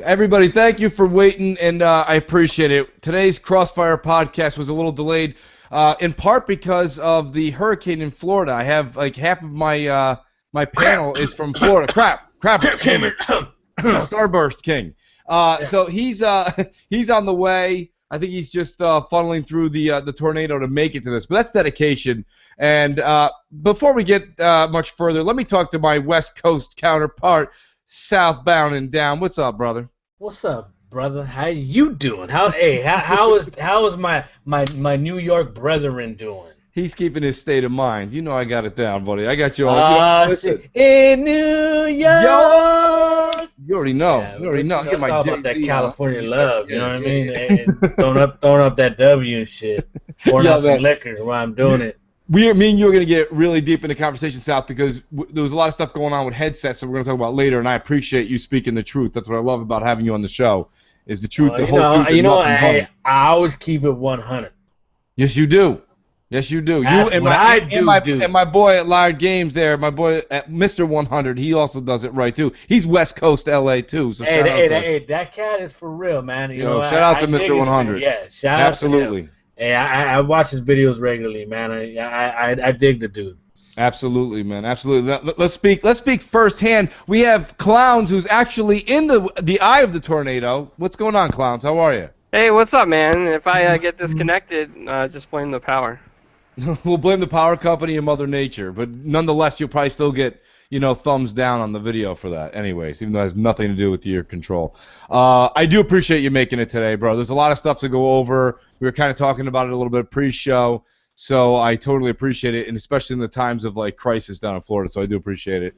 Everybody, thank you for waiting, and I appreciate it. Today's CrossFire podcast was a little delayed, in part because of the hurricane in Florida. I have like half of my my panel is from Florida. Crap, Starburst King. So he's on the way. I think he's just funneling through the tornado to make it to this. But that's dedication. And before we get much further, let me talk to my West Coast counterpart, southbound and down. What's up, brother? What's up, brother? How you doing? How is my New York brethren doing? He's keeping his state of mind. You know I got it down, buddy. I got you all. In New York. You already know. Yeah, you already know. It's all about that California love. You know what I mean? And throwing up that W and shit. Pouring out some liquor while I'm doing it. Me and you are going to get really deep into conversation, South, because there was a lot of stuff going on with headsets that we're going to talk about later, and I appreciate you speaking the truth. That's what I love about having you on the show, is the truth, the whole truth. You know, I always keep it 100. Yes, you do. Yes, you do. That's and my boy at Liard Games there, my boy at Mr. 100, he also does it right, too. He's West Coast L.A., too, so shout out to him. Hey, that cat is for real, man. You know, shout out to Mr. 100. Yeah, shout out to him. Hey, I watch his videos regularly, man. I dig the dude. Absolutely, man. Absolutely. Let's speak firsthand. We have Clowns, who's actually in the eye of the tornado. What's going on, Clowns? How are you? Hey, what's up, man? If I get disconnected, just blame the power. We'll blame the power company and Mother Nature, but nonetheless, you'll probably still get thumbs down on the video for that. Anyways, even though it has nothing to do with your control. I do appreciate you making it today, bro. There's a lot of stuff to go over. We were kind of talking about it a little bit pre-show, so I totally appreciate it, and especially in the times of like crisis down in Florida, so I do appreciate it.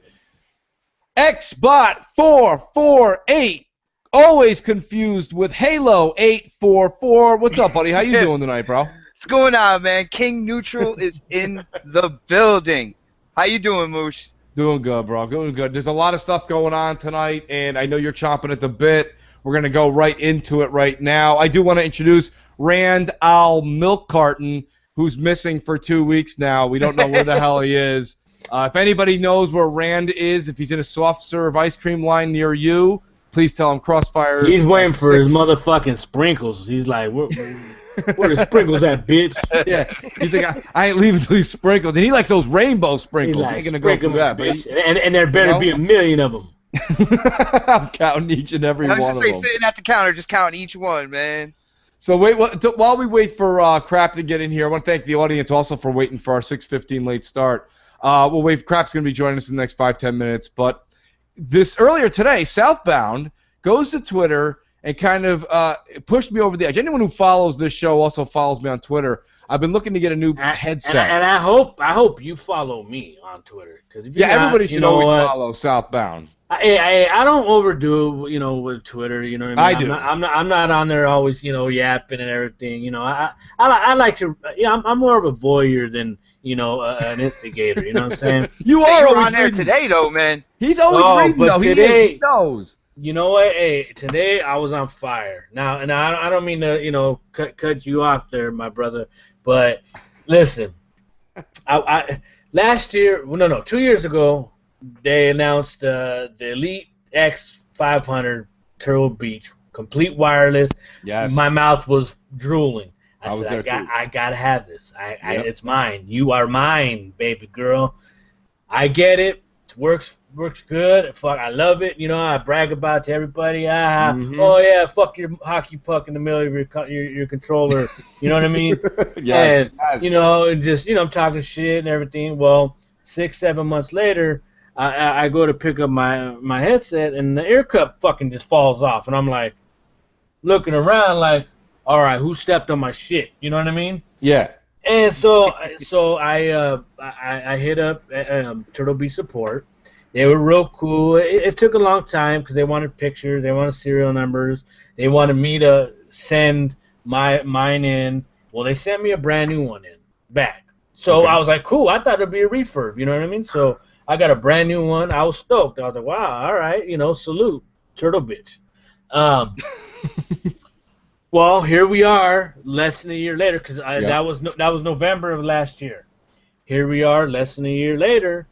XBot448, always confused with Halo 844. What's up, buddy? How you doing tonight, bro? What's going on, man? King Neutral is in the building. How you doing, Mooch? Doing good, bro. Doing good. There's a lot of stuff going on tonight, and I know you're chomping at the bit. We're going to go right into it right now. I do want to introduce Rand Al Milk Carton, who's missing for 2 weeks now. We don't know where the hell he is. If anybody knows where Rand is, if he's in a soft serve ice cream line near you, please tell him Crossfire. He's waiting for his motherfucking sprinkles. He's like, where the sprinkles at, bitch? Yeah. He's like, I ain't leaving until he's sprinkled. And he likes those rainbow sprinkles. He's like, ain't going to go through that, bitch. And there better be a million of them. I'm counting each and every one of them. Sitting at the counter, just counting each one, man. So while we wait for Crap to get in here, I want to thank the audience also for waiting for our 6:15 late start. We'll wait. Crap's going to be joining us in the next 5-10 minutes. But earlier today, Southbound goes to Twitter and kind of pushed me over the edge. Anyone who follows this show also follows me on Twitter. I've been looking to get a new headset. And I hope you follow me on Twitter. Everybody should always follow Southbound. I don't overdo it, with Twitter. You know what I mean? I do. I'm not on there always, yapping and everything. I like to. I'm more of a voyeur than an instigator. You know what I'm saying? You are always on there today, though, man. He's always reading, though. He knows. You know what? Hey, today I was on fire. Now, and I don't mean to, cut you off there, my brother. But listen, last year, 2 years ago, they announced the Elite X500 Turtle Beach, complete wireless. Yes. My mouth was drooling. I said, I gotta have this. It's mine. You are mine, baby girl. I get it. It works good. Fuck, I love it. I brag about it to everybody. Oh yeah, fuck your hockey puck in the middle of your controller. You know what I mean? Yes. And just I'm talking shit and everything. Well, 6-7 months later, I go to pick up my headset and the ear cup fucking just falls off, and I'm like looking around like, all right, who stepped on my shit? You know what I mean? Yeah. And so I hit up Turtle Beach support. They were real cool. It took a long time because they wanted pictures, they wanted serial numbers, they wanted me to send mine in. Well, they sent me a brand new one back. So I was like, cool. I thought it'd be a refurb. You know what I mean? So I got a brand new one. I was stoked. I was like, wow, all right, salute, Turtle Bitch. Well, here we are, less than a year later, because that was November of last year. Here we are, less than a year later,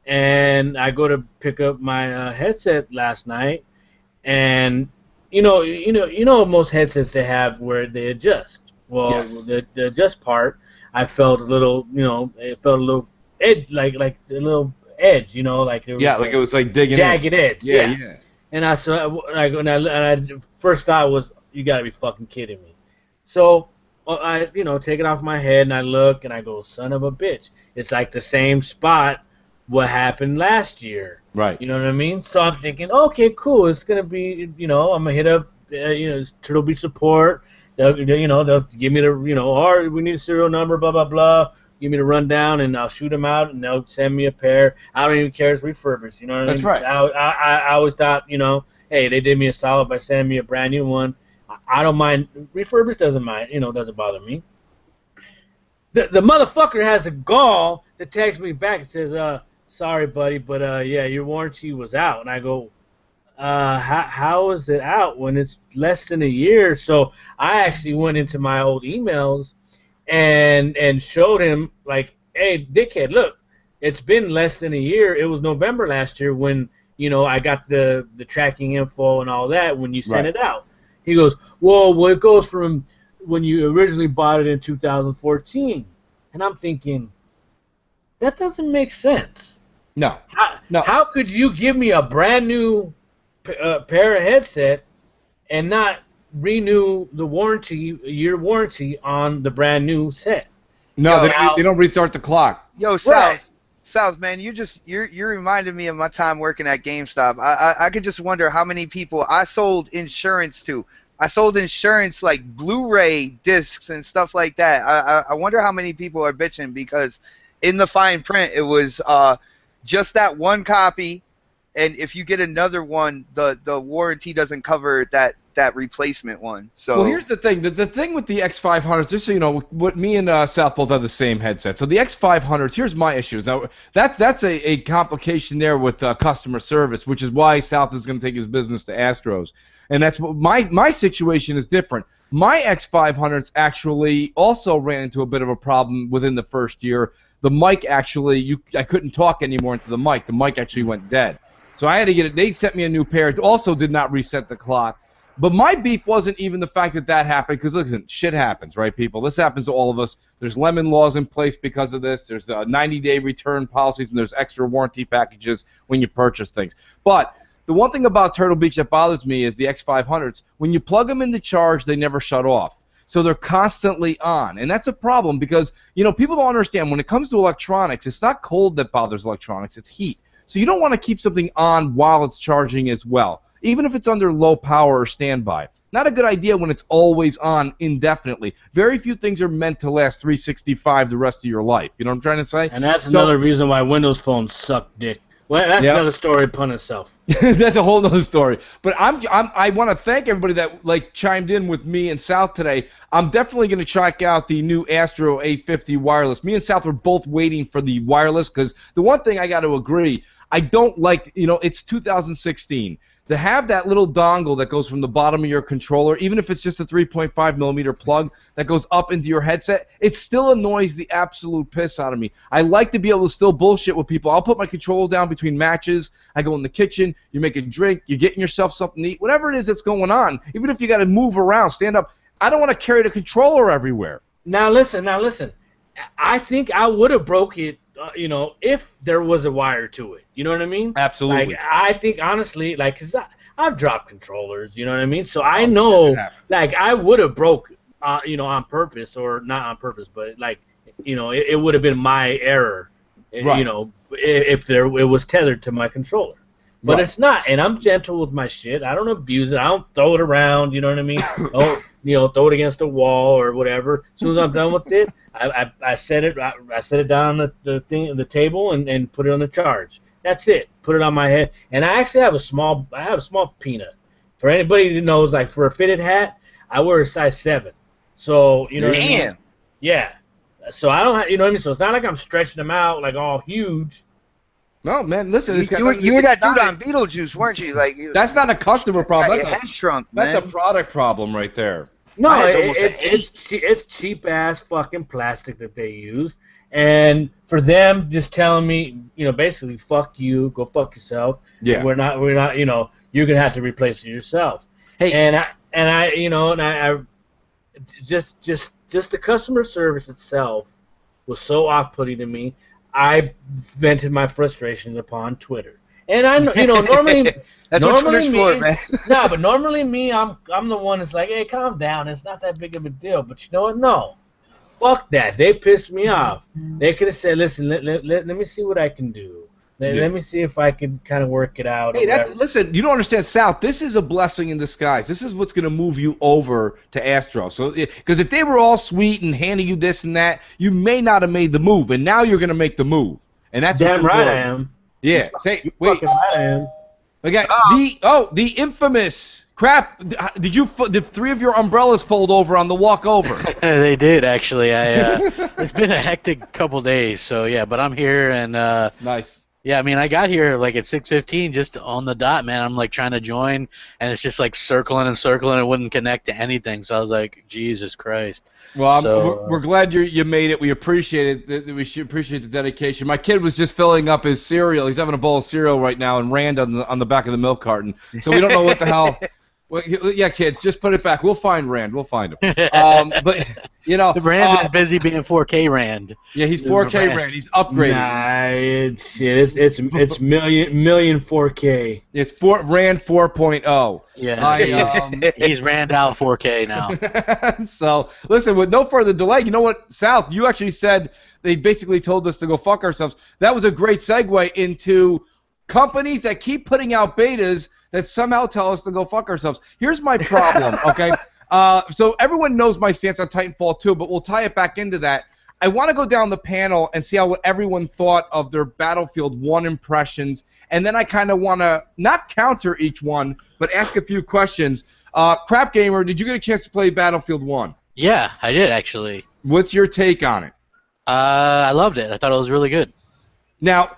and I go to pick up my headset last night, and you know most headsets they have where they adjust. Well, Yes. the adjust part, I felt a little, it felt a little edge, like a little edge, like there was Yeah, like it was like digging jagged in. edge. Yeah, Yeah. yeah. And I saw, and I first thought was, you gotta be fucking kidding me. So I, take it off my head and I look and I go, son of a bitch. It's like the same spot what happened last year. Right. You know what I mean? So I'm thinking, okay, cool. It's gonna be, I'm gonna hit up, Turtle Beach support. They'll give me the, or we need a serial number, blah blah blah. Give me the rundown, and I'll shoot them out, and they'll send me a pair. I don't even care if it's refurbished. You know what I mean? That's right. I always thought, hey, they did me a solid by sending me a brand new one. I don't mind. Refurbished doesn't bother me. The motherfucker has the gall to text me back and says, sorry, buddy, but yeah, your warranty was out. And I go, how is it out when it's less than a year? So I actually went into my old emails and showed him, like, hey, dickhead, look, it's been less than a year. It was November last year when, I got the tracking info and all that when you sent it out. He goes, well, it goes from when you originally bought it in 2014. And I'm thinking, that doesn't make sense. No. How could you give me a brand new pair of headset and not renew the year warranty on the brand new set? No, they don't restart the clock. Yo, South, man, you reminded me of my time working at GameStop. I could just wonder how many people I sold insurance to. I sold insurance like Blu-ray discs and stuff like that. I wonder how many people are bitching because in the fine print it was just that one copy, and if you get another one, the warranty doesn't cover that replacement one. So well, here's the thing. The thing with the X500s, just so you know, what me and South both have the same headset. So the X500s, here's my issues. Now that's a complication there with customer service, which is why South is going to take his business to Astros. And that's what my situation is different. My X500s actually also ran into a bit of a problem within the first year. The mic actually, I couldn't talk anymore into the mic. The mic actually went dead. So I had to get it. They sent me a new pair. It also did not reset the clock. But my beef wasn't even the fact that happened, because listen, shit happens, right, people? This happens to all of us. There's lemon laws in place because of this. There's 90-day return policies, and there's extra warranty packages when you purchase things. But the one thing about Turtle Beach that bothers me is the X500s. When you plug them into charge, they never shut off. So they're constantly on. And that's a problem because, people don't understand. When it comes to electronics, it's not cold that bothers electronics. It's heat. So you don't want to keep something on while it's charging as well, even if it's under low power or standby. Not a good idea when it's always on indefinitely. Very few things are meant to last 365 the rest of your life. You know what I'm trying to say? And that's another reason why Windows phones suck dick. Well, that's another story upon itself. That's a whole other story. But I want to thank everybody that chimed in with me and South today. I'm definitely going to check out the new Astro A50 wireless. Me and South were both waiting for the wireless because the one thing I got to agree, I don't like, it's 2016. To have that little dongle that goes from the bottom of your controller, even if it's just a 3.5 millimeter plug that goes up into your headset, it still annoys the absolute piss out of me. I like to be able to still bullshit with people. I'll put my controller down between matches. I go in the kitchen. You make a drink. You're getting yourself something to eat. Whatever it is that's going on, even if you got to move around, stand up. I don't want to carry the controller everywhere. Now listen. I think I would have broke it, if there was a wire to it. You know what I mean? Absolutely. Like, I think, honestly, because I've dropped controllers, you know what I mean? So I know, I would have broke, on purpose, or not on purpose, but, it would have been my error, right. If it was tethered to my controller. But it's not, and I'm gentle with my shit. I don't abuse it. I don't throw it around, you know what I mean? Throw it against a wall or whatever. As soon as I'm done with it, I set it down on the table and put it on the charge. That's it. Put it on my head. And I actually have a small peanut. For anybody who knows, for a fitted hat, I wear a size 7. So, you know what I mean? Yeah. So I don't have, you know what I mean? So it's not like I'm stretching them out all huge. No, man, listen. You were that dude on Beetlejuice, weren't you? That's not a customer problem. That's a product problem right there. No, it's cheap-ass fucking plastic that they use. And for them just telling me, basically, fuck you, go fuck yourself. Yeah. We're not, you're going to have to replace it yourself. Hey, I just the customer service itself was so off-putting to me. I vented my frustrations upon Twitter. And I know, normally That's what Twitter's me, for, man. no, but normally me, I'm the one that's like, hey, calm down. It's not that big of a deal. But you know what? No, fuck that. They pissed me off. They could have said, listen, let me see what I can do. Let me see if I can kind of work it out. Hey, listen. You don't understand, South. This is a blessing in disguise. This is what's going to move you over to Astro. So, because if they were all sweet and handing you this and that, you may not have made the move, and now you're going to make the move, and that's damn right I am. Yeah. Say, wait. Fucking right I am. Okay. The infamous crap. Did 3 of your umbrellas fold over on the walk over? They did actually. It's been a hectic couple days, so yeah. But I'm here and nice. Yeah, I mean, I got here like at 6:15, just on the dot, man. I'm like trying to join, and it's just like circling and circling. It wouldn't connect to anything, so I was like, Jesus Christ. Well, we're glad you made it. We appreciate it. We should appreciate the dedication. My kid was just filling up his cereal. He's having a bowl of cereal right now, and Rand on the back of the milk carton. So we don't know what the hell. Well, yeah, kids, just put it back. We'll find Rand. We'll find him. But Rand is busy being 4K Rand. Yeah, he's 4K Rand. He's upgraded. Nah, it's million 4K. It's Rand 4.0. Yeah, he's Rand out 4K now. So listen, with no further delay, you know what, South? You actually said they basically told us to go fuck ourselves. That was a great segue into companies that keep putting out betas that somehow tell us to go fuck ourselves. Here's my problem, okay? So everyone knows my stance on Titanfall 2, but we'll tie it back into that. I want to go down the panel and see how everyone thought of their Battlefield 1 impressions, and then I kind of want to not counter each one, but ask a few questions. Crap Gamer, did you get a chance to play Battlefield 1? Yeah, I did, actually. What's your take on it? I loved it. I thought it was really good. Now,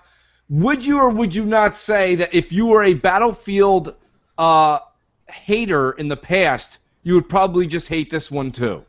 would you or would you not say that if you were a Battlefield hater in the past, you would probably just hate this one too?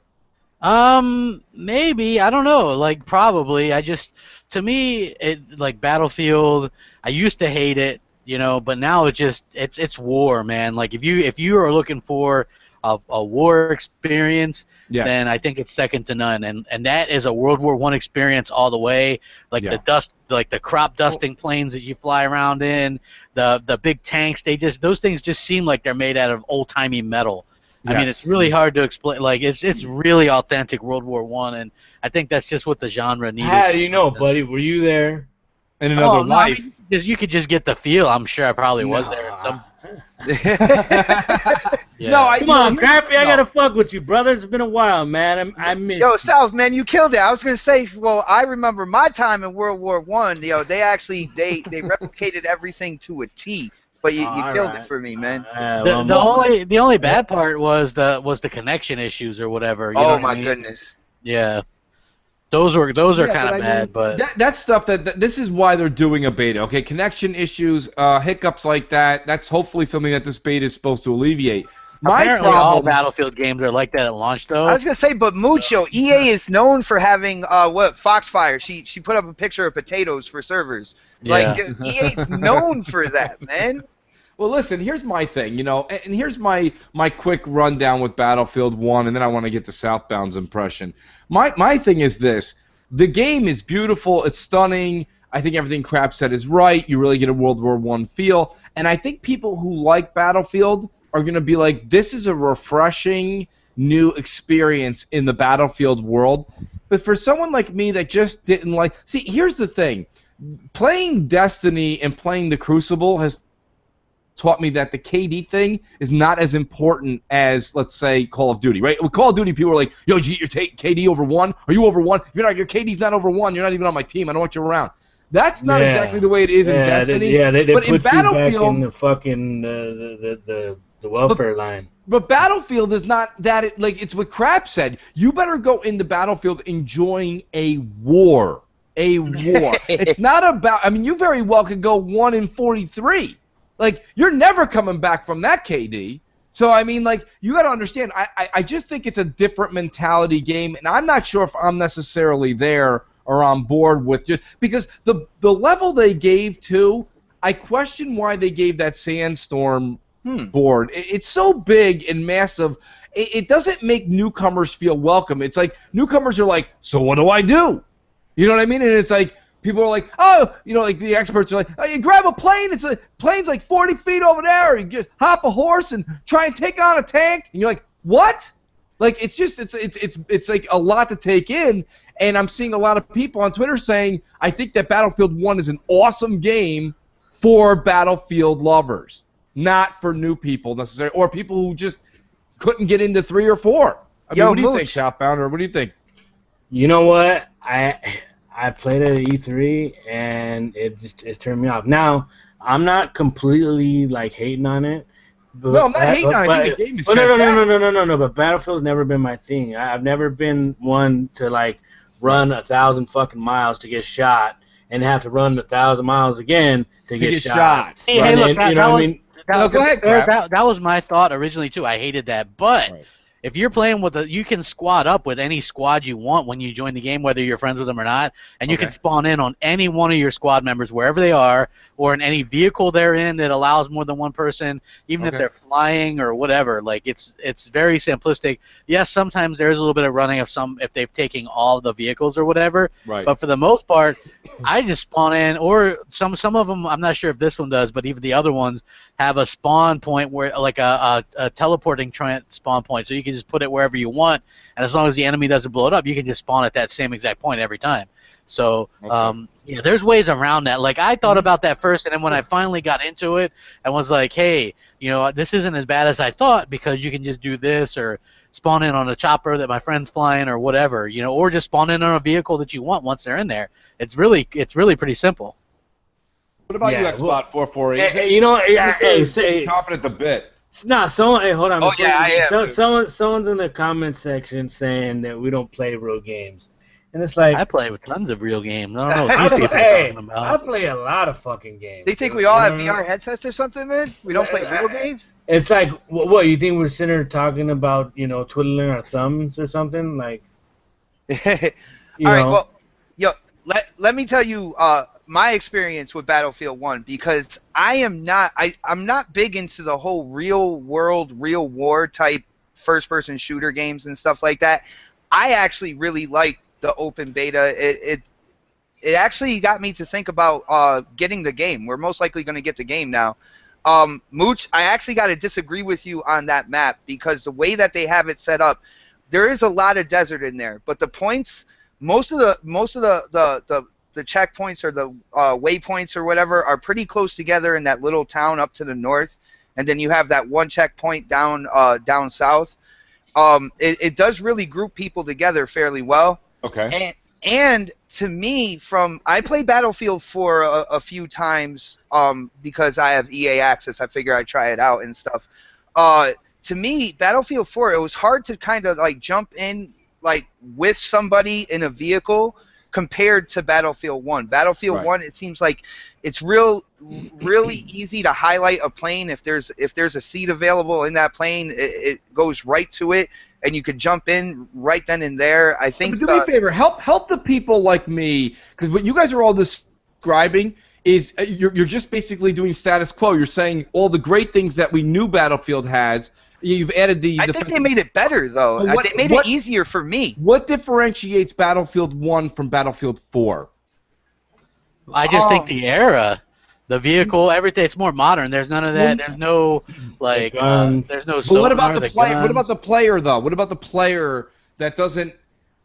Maybe. I don't know. Like, probably. To me, like Battlefield, I used to hate it, but now it's war, man. Like, if you are looking for a war experience, yes, then I think it's second to none, and that is a World War I experience all the way. Like the dust, like the crop dusting planes that you fly around in, the big tanks. Those things just seem like they're made out of old timey metal. Yes. I mean, it's really hard to explain. Like, it's really authentic World War I, and I think that's just what the genre needed. How do you know, buddy? Were you there? In another life. I mean, you could just get the feel. I'm sure I probably was there. Yeah. No, come on, Crappy. I gotta fuck with you, brother. It's been a while, man. I miss you. South, man, you killed it. I was gonna say, well, I remember my time in World War I. They actually they replicated everything to a T. But you killed it for me, man. The only bad part was the connection issues or whatever. Oh my goodness. Yeah. Those are kind of bad, but that's stuff that this is why they're doing a beta. Okay, connection issues, hiccups like that. That's hopefully something that this beta is supposed to alleviate. Apparently, all Battlefield games are like that at launch, though. I was gonna say, but Mucho, EA is known for having Foxfire. She put up a picture of potatoes for servers. Yeah. Like EA's known for that, man. Well, listen, here's my thing, and here's my quick rundown with Battlefield 1, and then I want to get to Southbound's impression. My thing is this. The game is beautiful. It's stunning. I think everything Crap said is right. You really get a World War I feel. And I think people who like Battlefield are going to be like, this is a refreshing new experience in the Battlefield world. But for someone like me that just didn't like... See, here's the thing. Playing Destiny and playing the Crucible has taught me that the KD thing is not as important as, let's say, Call of Duty, right? With Call of Duty, people are like, yo, did you get your KD over 1? Are you over 1? If you're not, your KD's not over 1, you're not even on my team. I don't want you around. That's not exactly the way it is in Destiny. They but put in Battlefield, you back in the fucking the welfare line. But Battlefield is not that. Like, it's what Crap said. You better go into Battlefield enjoying a war. A war. It's not about. I mean, you very well could go 1-43. Like, you're never coming back from that, KD. So, I mean, like, you got to understand, I just think it's a different mentality game, and I'm not sure if I'm necessarily there or on board with just because the level they gave to, I question why they gave that Sandstorm board. It's so big and massive. It doesn't make newcomers feel welcome. It's like newcomers are like, so what do I do? You know what I mean? And it's like people are like, oh, you know, like the experts are like, oh, you grab a plane. It's a plane's like 40 feet over there. You just hop a horse and try and take on a tank. And you're like, what? Like it's just it's like a lot to take in. And I'm seeing a lot of people on Twitter saying, I think that Battlefield 1 is an awesome game for Battlefield lovers, not for new people necessarily, or people who just couldn't get into 3 or 4. I mean, what do you think, Southbound, or what do you think? You know what? I played it at E3, and it's turned me off. Now, I'm not completely, like, hating on it. But, no, I'm not hating on it. I think the game is fantastic. No, but Battlefield's never been my thing. I've never been one to, like, run 1,000 fucking miles to get shot and have to run 1,000 miles again to get shot. See, hey, look, you know what I mean? Go ahead, that was my thought originally too. I hated that, but if you're playing with you can squad up with any squad you want when you join the game, whether you're friends with them or not, and you can spawn in on any one of your squad members wherever they are, or in any vehicle they're in that allows more than one person, even if they're flying or whatever. Like it's very simplistic. Yes, sometimes there's a little bit of running if they've taken all the vehicles or whatever. Right. But for the most part, I just spawn in, or some of them. I'm not sure if this one does, but even the other ones have a spawn point where like a teleporting spawn point, so you can just put it wherever you want, and as long as the enemy doesn't blow it up, you can just spawn at that same exact point every time. So yeah, there's ways around that. Like I thought about that first, and then when I finally got into it, I was like, hey, you know, this isn't as bad as I thought, because you can just do this or spawn in on a chopper that my friend's flying or whatever, you know, or just spawn in on a vehicle that you want once they're in there. It's really pretty simple. What about you, Xbox 448? Hey, you know, say chomping at the bit. No, someone. Hey, hold on. Oh yeah, I am. Someone's in the comment section saying that we don't play real games, and it's like I play with tons of real games. I don't know what these people are talking about. I play a lot of fucking games. They think we all have VR headsets or something, man? We don't play real games? It's like, what you think we're sitting here talking about, you know, twiddling our thumbs or something? Like, all right, well, let me tell you my experience with Battlefield 1, because I'm not big into the whole real world, real war type first-person shooter games and stuff like that. I actually really like the open beta. It actually got me to think about getting the game. We're most likely going to get the game now. Mooch, I actually got to disagree with you on that map, because the way that they have it set up, there is a lot of desert in there, but the points, most of the checkpoints or the waypoints or whatever are pretty close together in that little town up to the north, and then you have that one checkpoint down south. It does really group people together fairly well. Okay. And to me, I played Battlefield 4 a few times because I have EA access. I figure I'd try it out and stuff. To me, Battlefield 4, it was hard to kind of like jump in like with somebody in a vehicle compared to Battlefield 1. Battlefield 1, it seems like it's really easy to highlight a plane. If there's a seat available in that plane, it goes right to it, and you could jump in right then and there. I think. But do me a favor, help the people like me, because what you guys are all describing is you're just basically doing status quo. You're saying all the great things that we knew Battlefield has. You've added I think they made it better, though. They made it easier for me. What differentiates Battlefield 1 from Battlefield 4? I just think the era, the vehicle, everything. It's more modern. There's none of that. There's no like. There's no. But what about the player? What about the player, though? What about the player that doesn't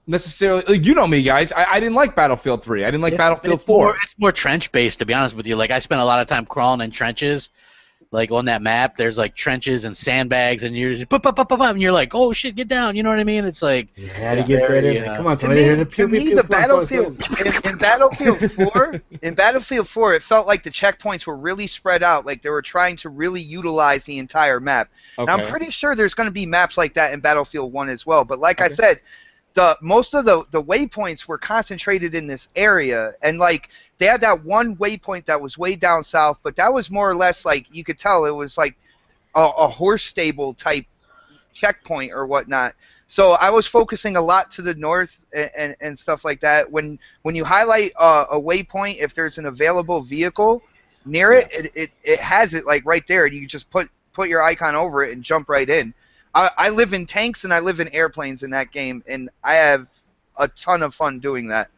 necessarily? Like, you know me, guys. I didn't like Battlefield 3. I didn't like Battlefield 4. It's more trench based, to be honest with you. Like I spent a lot of time crawling in trenches. Like on that map, there's like trenches and sandbags, and you're just and you're like, oh shit, get down. You know what I mean? It's like you had to get that in. Come on, to me, the Battlefield in Battlefield 4, in Battlefield 4, it felt like the checkpoints were really spread out, like they were trying to really utilize the entire map. Okay. Now, I'm pretty sure there's going to be maps like that in Battlefield 1 as well. But like I said, most of the waypoints were concentrated in this area, and like they had that one waypoint that was way down south, but that was more or less like you could tell it was like a horse stable type checkpoint or whatnot. So I was focusing a lot to the north and stuff like that. When you highlight a waypoint, if there's an available vehicle near it, it has it like right there, and you just put put your icon over it and jump right in. I live in tanks and I live in airplanes in that game, and I have a ton of fun doing that.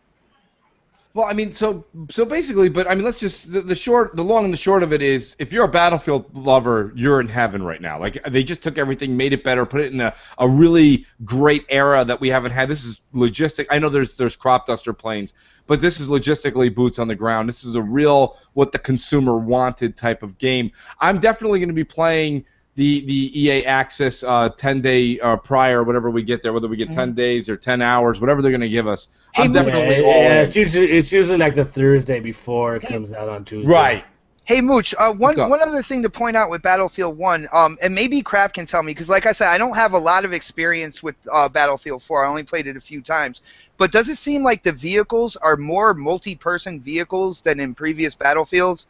Well, I mean, so basically, but I mean, let's just the long and the short of it is, if you're a Battlefield lover, you're in heaven right now. Like, they just took everything, made it better, put it in a really great era that we haven't had. This is logistic. I know there's crop duster planes, but this is logistically boots on the ground. This is a real what the consumer wanted type of game. I'm definitely going to be playing the EA Access 10-day prior, whatever we get there, whether we get 10 days or 10 hours, whatever they're going to give us. I'm definitely all in. It's usually like the Thursday before it comes out on Tuesday. Right. Hey, Mooch, one other thing to point out with Battlefield 1, and maybe Kraft can tell me, because like I said, I don't have a lot of experience with Battlefield 4. I only played it a few times. But does it seem like the vehicles are more multi-person vehicles than in previous Battlefields?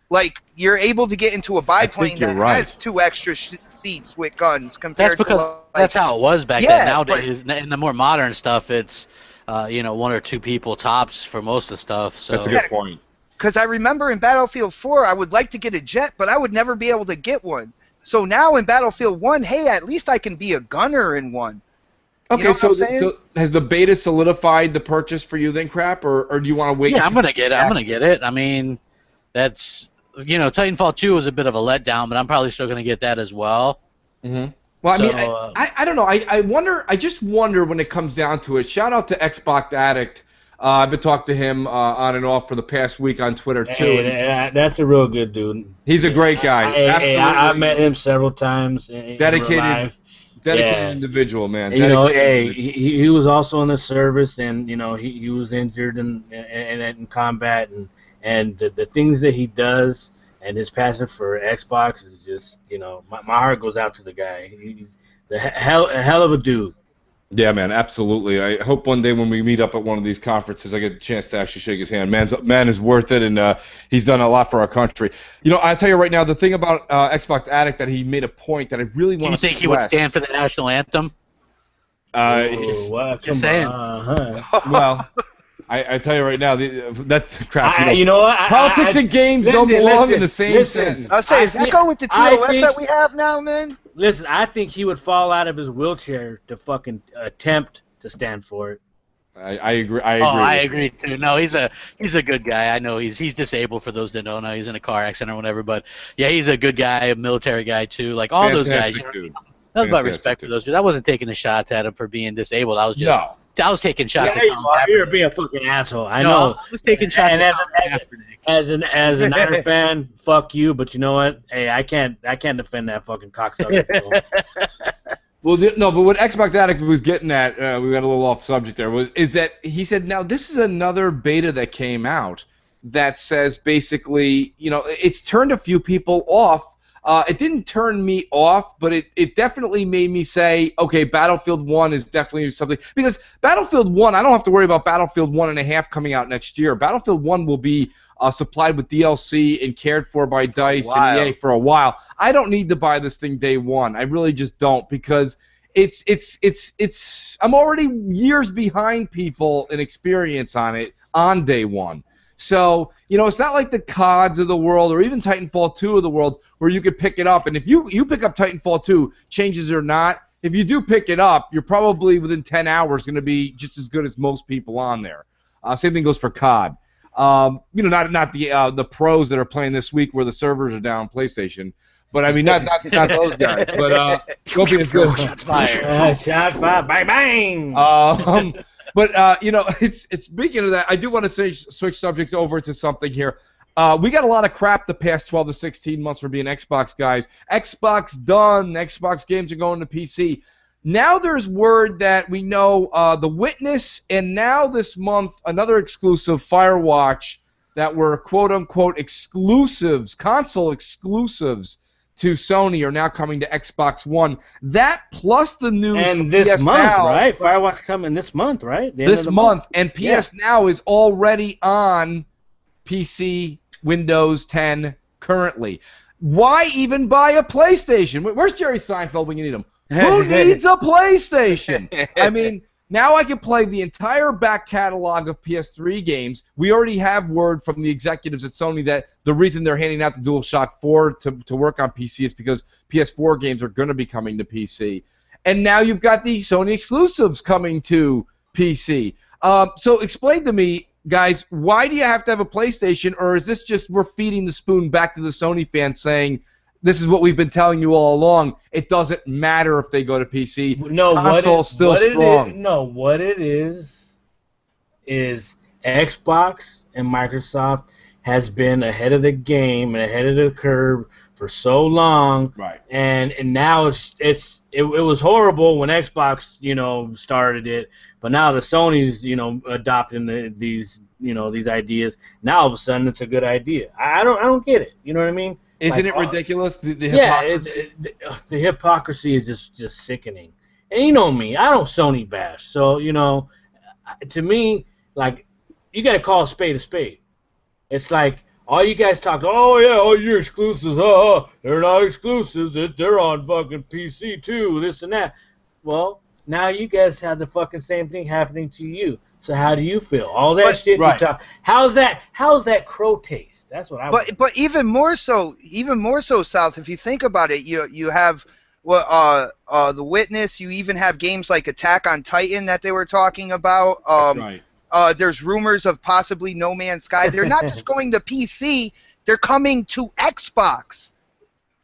Like, you're able to get into a biplane that has 2 extra seats with guns compared That's because to, that's how it was back then. Nowadays, in the more modern stuff, it's 1 or 2 people tops for most of the stuff. So that's a good point. Because I remember in Battlefield 4, I would like to get a jet, but I would never be able to get one. So now in Battlefield 1, hey, at least I can be a gunner in one. Okay, you know so has the beta solidified the purchase for you then, Crap, or do you want to wait? Yeah, I'm gonna get it. I'm gonna get it. I mean, that's Titanfall 2 was a bit of a letdown, but I'm probably still gonna get that as well. Mm-hmm. Well, I mean, I don't know. I wonder. I just wonder when it comes down to it. Shout out to Xbox Addict. I've been talking to him on and off for the past week on Twitter too. Hey, that's a real good dude. He's a great guy. Absolutely. I met him several times. Dedicated individual, man. He was also in the service, and he was injured in combat, and the things that he does and his passion for Xbox is just my heart goes out to the guy. He's a hell of a dude. Yeah, man, absolutely. I hope one day when we meet up at one of these conferences, I get a chance to actually shake his hand. Man is worth it, and he's done a lot for our country. I'll tell you right now, the thing about Xbox Addict that he made a point that I really want to stress. Do you think he would stand for the national anthem? Just saying. Well, I tell you right now, that's crap. What? Politics and games don't belong in the same sentence. I'll say, is that going with the TOS that we have now, man? Listen, I think he would fall out of his wheelchair to fucking attempt to stand for it. I agree. I agree too. No, he's a good guy. I know he's disabled, for those that don't know. He's in a car accident or whatever, but yeah, he's a good guy, a military guy too. Like all those guys. Dude. That was about respect for those dudes. I wasn't taking the shots at him for being disabled. I was just I was taking shots at Colin Kaepernick. You're being a fucking asshole. I know. I was taking shots at Colin Kaepernick. As an Niner fan, fuck you. But you know what? Hey, I can't defend that fucking cocksucker. Well, but what Xbox Addict was getting at, we got a little off subject there, is that he said, now this is another beta that came out that says basically, it's turned a few people off. It didn't turn me off, but it definitely made me say, okay, Battlefield 1 is definitely something. Because Battlefield 1, I don't have to worry about Battlefield 1.5 coming out next year. Battlefield 1 will be supplied with DLC and cared for by DICE and EA for a while. I don't need to buy this thing day one. I really just don't, because I'm already years behind people in experience on it on day one. So, it's not like the CODs of the world or even Titanfall 2 of the world where you could pick it up. And if you pick up Titanfall 2, changes or not, if you do pick it up, you're probably within 10 hours going to be just as good as most people on there. Same thing goes for COD. Not the pros that are playing this week where the servers are down on PlayStation. But, I mean, not those guys. But don't be as good. Shots fired. Shot fired. Bang, bang. But it's speaking of that, I do want to switch subjects over to something here. We got a lot of crap the past 12 to 16 months for being Xbox guys. Xbox done. Xbox games are going to PC. Now there's word that we know The Witness, and now this month another exclusive, Firewatch, that were quote-unquote exclusives, console exclusives to Sony, are now coming to Xbox One. That plus the news and this PS month, Now, right? Firewatch coming this month, right? This month. And PS Now is already on PC, Windows 10 currently. Why even buy a PlayStation? Where's Jerry Seinfeld when you need him? Who needs a PlayStation? I mean, Now I can play the entire back catalog of PS3 games. We already have word from the executives at Sony that the reason they're handing out the DualShock 4 to work on PC is because PS4 games are going to be coming to PC. And now you've got the Sony exclusives coming to PC. So explain to me, guys, why do you have to have a PlayStation, or is this just we're feeding the spoon back to the Sony fans saying, this is what we've been telling you all along. It doesn't matter if they go to PC. No, console's still strong. What it is Xbox and Microsoft has been ahead of the game and ahead of the curve for so long. Right. And now it was horrible when Xbox, started it, but now the Sony's, adopting these ideas. Now all of a sudden it's a good idea. I don't get it. You know what I mean? Isn't it ridiculous? The hypocrisy? The hypocrisy is just sickening. And you know me, I don't Sony bash. So, to me, like, you got to call a spade a spade. It's like, all you guys talk, oh, yeah, all your exclusives, they're not exclusives. They're on fucking PC, too, this and that. Well, now you guys have the fucking same thing happening to you. So how do you feel? All that shit you talk. How's that crow taste? That's what I. But even more so, South. If you think about it, you have The Witness. You even have games like Attack on Titan that they were talking about. That's right. There's rumors of possibly No Man's Sky. They're not just going to PC. They're coming to Xbox.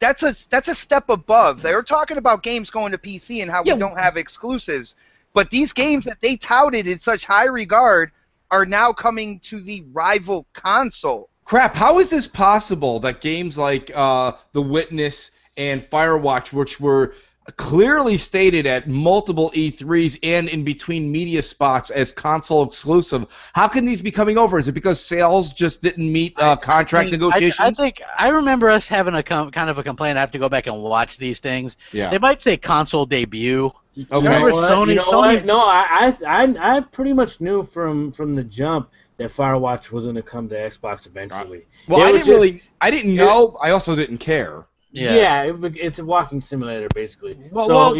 That's a step above. They were talking about games going to PC and how we don't have exclusives. But these games that they touted in such high regard are now coming to the rival console. Crap, how is this possible that games like The Witness and Firewatch, which were clearly stated at multiple E3s and in between media spots as console exclusive, how can these be coming over? Is it because sales just didn't meet contract negotiations? I think I remember us having a kind of a complaint. I have to go back and watch these things. Yeah. They might say console debut. Okay. Remember Sony? No, I pretty much knew from the jump that Firewatch was going to come to Xbox eventually. Well, I didn't know. I also didn't care. Yeah, it's a walking simulator basically. Well,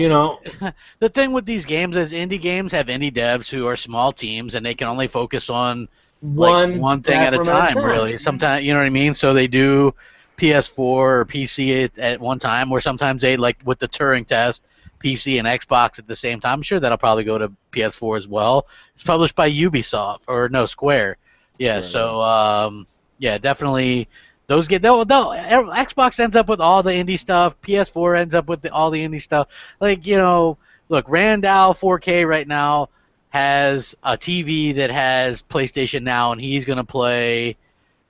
the thing with these games is indie games have indie devs who are small teams and they can only focus on one thing at a time. Really, sometimes you know what I mean. So they do PS4 or PC at one time, or sometimes they with the Turing test. PC and Xbox at the same time. I'm sure that'll probably go to PS4 as well. It's published by Ubisoft Square. Yeah, right. So definitely those get Xbox ends up with all the indie stuff. PS4 ends up with all the indie stuff. Look, Randall 4K right now has a TV that has PlayStation Now, and he's gonna play.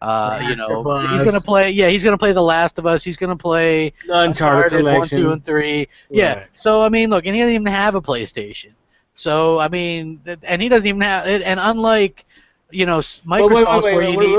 He's gonna play. Yeah, he's gonna play The Last of Us. He's gonna play Uncharted 1, 2, and 3. Right. Yeah. So I mean, look, and he doesn't even have a PlayStation. So I mean, and he doesn't even have. And unlike, Microsoft, where you need.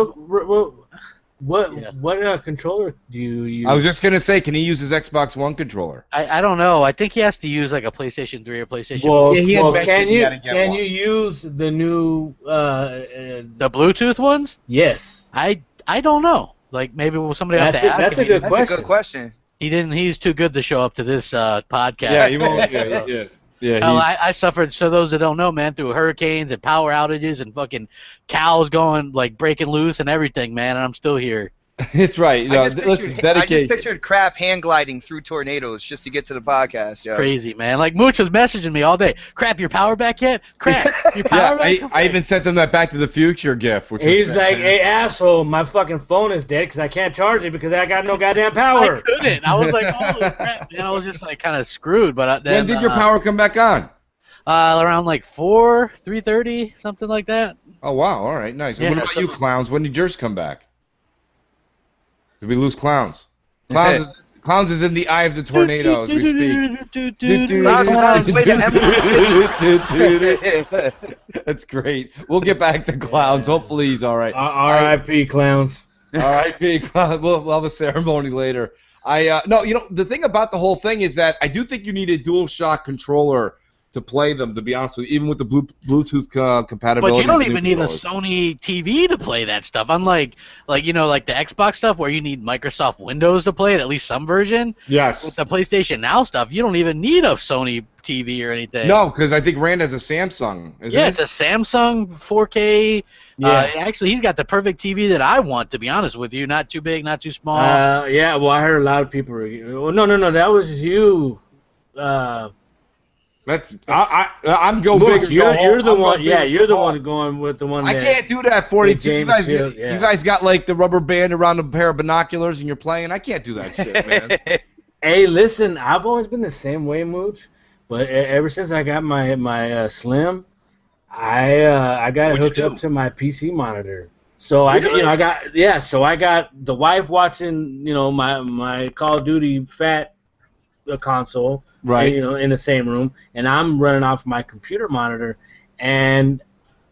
What controller do you use? I was just gonna say, can he use his Xbox One controller? I don't know. I think he has to use a PlayStation 3 or PlayStation. Can you use the new the Bluetooth ones? Yes. I don't know. Maybe somebody have to ask him. That's a good question. He didn't. He's too good to show up to this podcast. Yeah, he won't. Yeah. I suffered. So those that don't know, man, through hurricanes and power outages and fucking cows going breaking loose and everything, man, and I'm still here. It's right. Listen, dedication. I just pictured Crap hand gliding through tornadoes just to get to the podcast. It's crazy, man. Mooch was messaging me all day. Crap, your power back yet? Crap, your power back? I even sent him that Back to the Future gif. He's like, hey, asshole, my fucking phone is dead because I can't charge it because I got no goddamn power. I couldn't. I was like, holy crap, man. I was just kind of screwed. But then, when did your power come back on? Around 3:30, something like that. Oh, wow. All right, nice. Yeah, what about you, Clowns? When did yours come back? Did we lose Clowns? Clowns is in the eye of the tornado as we speak. Clowns is on his way to That's great. We'll get back to Clowns. Hopefully he's all right. R.I.P. Clowns. R.I.P. Clowns. We'll have a ceremony later. The thing about the whole thing is that I do think you need a DualShock controller to play them. To be honest with you, even with the Bluetooth compatibility. But you don't even new need a controllers. Sony TV to play that stuff. Unlike, like the Xbox stuff where you need Microsoft Windows to play it, at least some version. Yes. With the PlayStation Now stuff, you don't even need a Sony TV or anything. No, because I think Rand has a Samsung. Isn't it? It's a Samsung 4K. Yeah. Actually, he's got the perfect TV that I want, to be honest with you. Not too big, not too small. Yeah, well, I heard a lot of people. Well, no, that was you. That's I'm go Mooch, big. you're the I'm one. go Yeah, big. you're the one going with the one. I that, can't do that 42. You James guys, Field, yeah. you guys got like the rubber band around a pair of binoculars and you're playing. I can't do that shit, man. Hey, listen, I've always been the same way, Mooch. But ever since I got my Slim, I got it hooked up to my PC monitor. So So I got the wife watching, my Call of Duty fat console, Right. in the same room, and I'm running off my computer monitor, and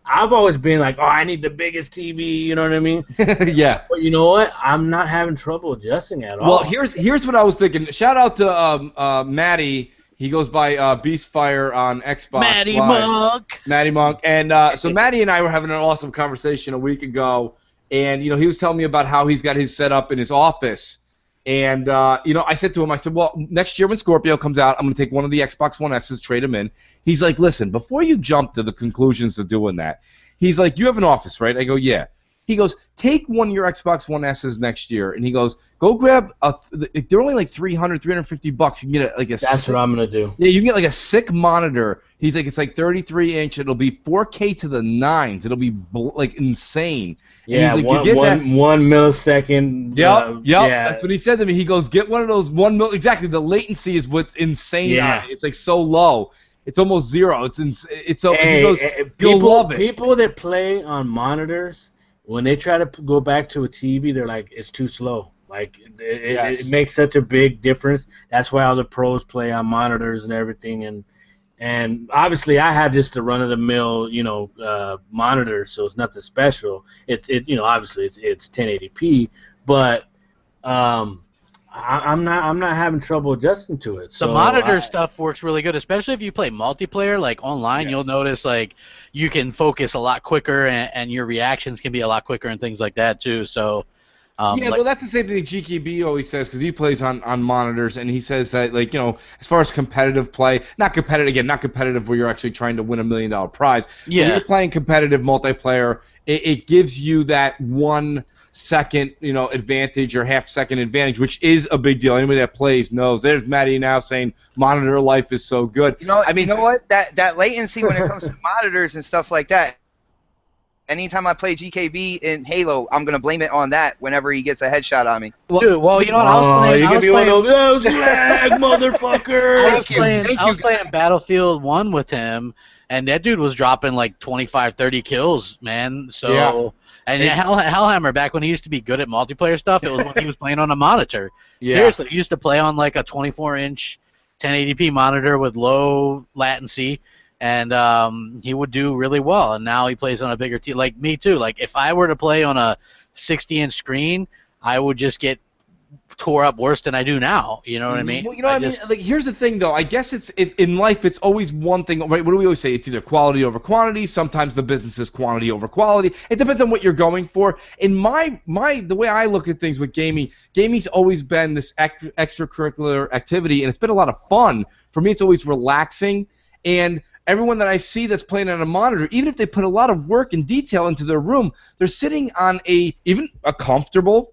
I've always been like, oh, I need the biggest TV, you know what I mean? Yeah. But you know what? I'm not having trouble adjusting at all. Well, here's what I was thinking. Shout out to Matty. He goes by Beastfire on Xbox Matty Live. Monk. Matty Monk. And so Matty and I were having an awesome conversation a week ago, and he was telling me about how he's got his setup in his office. And I said to him, I said, well, next year when Scorpio comes out, I'm going to take one of the Xbox One S's, trade him in. He's like, listen, before you jump to the conclusions of doing that, he's like, you have an office, right? I go, yeah. He goes, take one of your Xbox One S's next year, and he goes, go grab they're only like $300, $350. You can get That's what I'm gonna do. Yeah, you can get like a sick monitor. He's like, it's like 33 inch. It'll be 4K to the nines. It'll be like insane. Yeah, and he's like, one millisecond. Yep. Yeah. That's what he said to me. He goes, get one of those exactly. The latency is what's insane. Yeah. On it. It's like so low. It's almost zero. It's so. Hey, he goes, you'll love it. People that play on monitors, when they try to go back to a TV, they're like, it's too slow. Like it makes such a big difference. That's why all the pros play on monitors and everything. And obviously, I have just the run-of-the-mill, monitor, so it's nothing special. Obviously it's 1080p, but I'm not having trouble adjusting to it. So the monitor stuff works really good, especially if you play multiplayer, like online. Yes. You'll notice like you can focus a lot quicker, and your reactions can be a lot quicker and things like that too. So. Well, that's the same thing GKB always says because he plays on monitors, and he says that as far as competitive play, not competitive where you're actually trying to win $1 million prize. Yeah. When you're playing competitive multiplayer, it gives you that 1 second advantage or half-second advantage, which is a big deal. Anybody that plays knows. There's Matty now saying monitor life is so good. You know what? That latency when it comes to monitors and stuff like that. Anytime I play GKB in Halo, I'm gonna blame it on that. Whenever he gets a headshot on me. Dude, well, you know what? I was playing one of those lag, motherfucker. I was playing Battlefield 1 with him, and that dude was dropping like 25, 30 kills, man. So. Yeah. And Hellhammer, back when he used to be good at multiplayer stuff, it was when he was playing on a monitor. Yeah. Seriously, he used to play on like a 24-inch 1080p monitor with low latency, and he would do really well. And now he plays on a bigger TV. Like me too. Like if I were to play on a 60-inch screen, I would just get tore up worse than I do now. You know what I mean? Well, I mean? Like, here's the thing, though. I guess it's in life, it's always one thing. Right? What do we always say? It's either quality over quantity. Sometimes the business is quantity over quality. It depends on what you're going for. In the way I look at things with gaming's always been this extracurricular activity, and it's been a lot of fun. For me, it's always relaxing. And everyone that I see that's playing on a monitor, even if they put a lot of work and detail into their room, they're sitting on even a comfortable.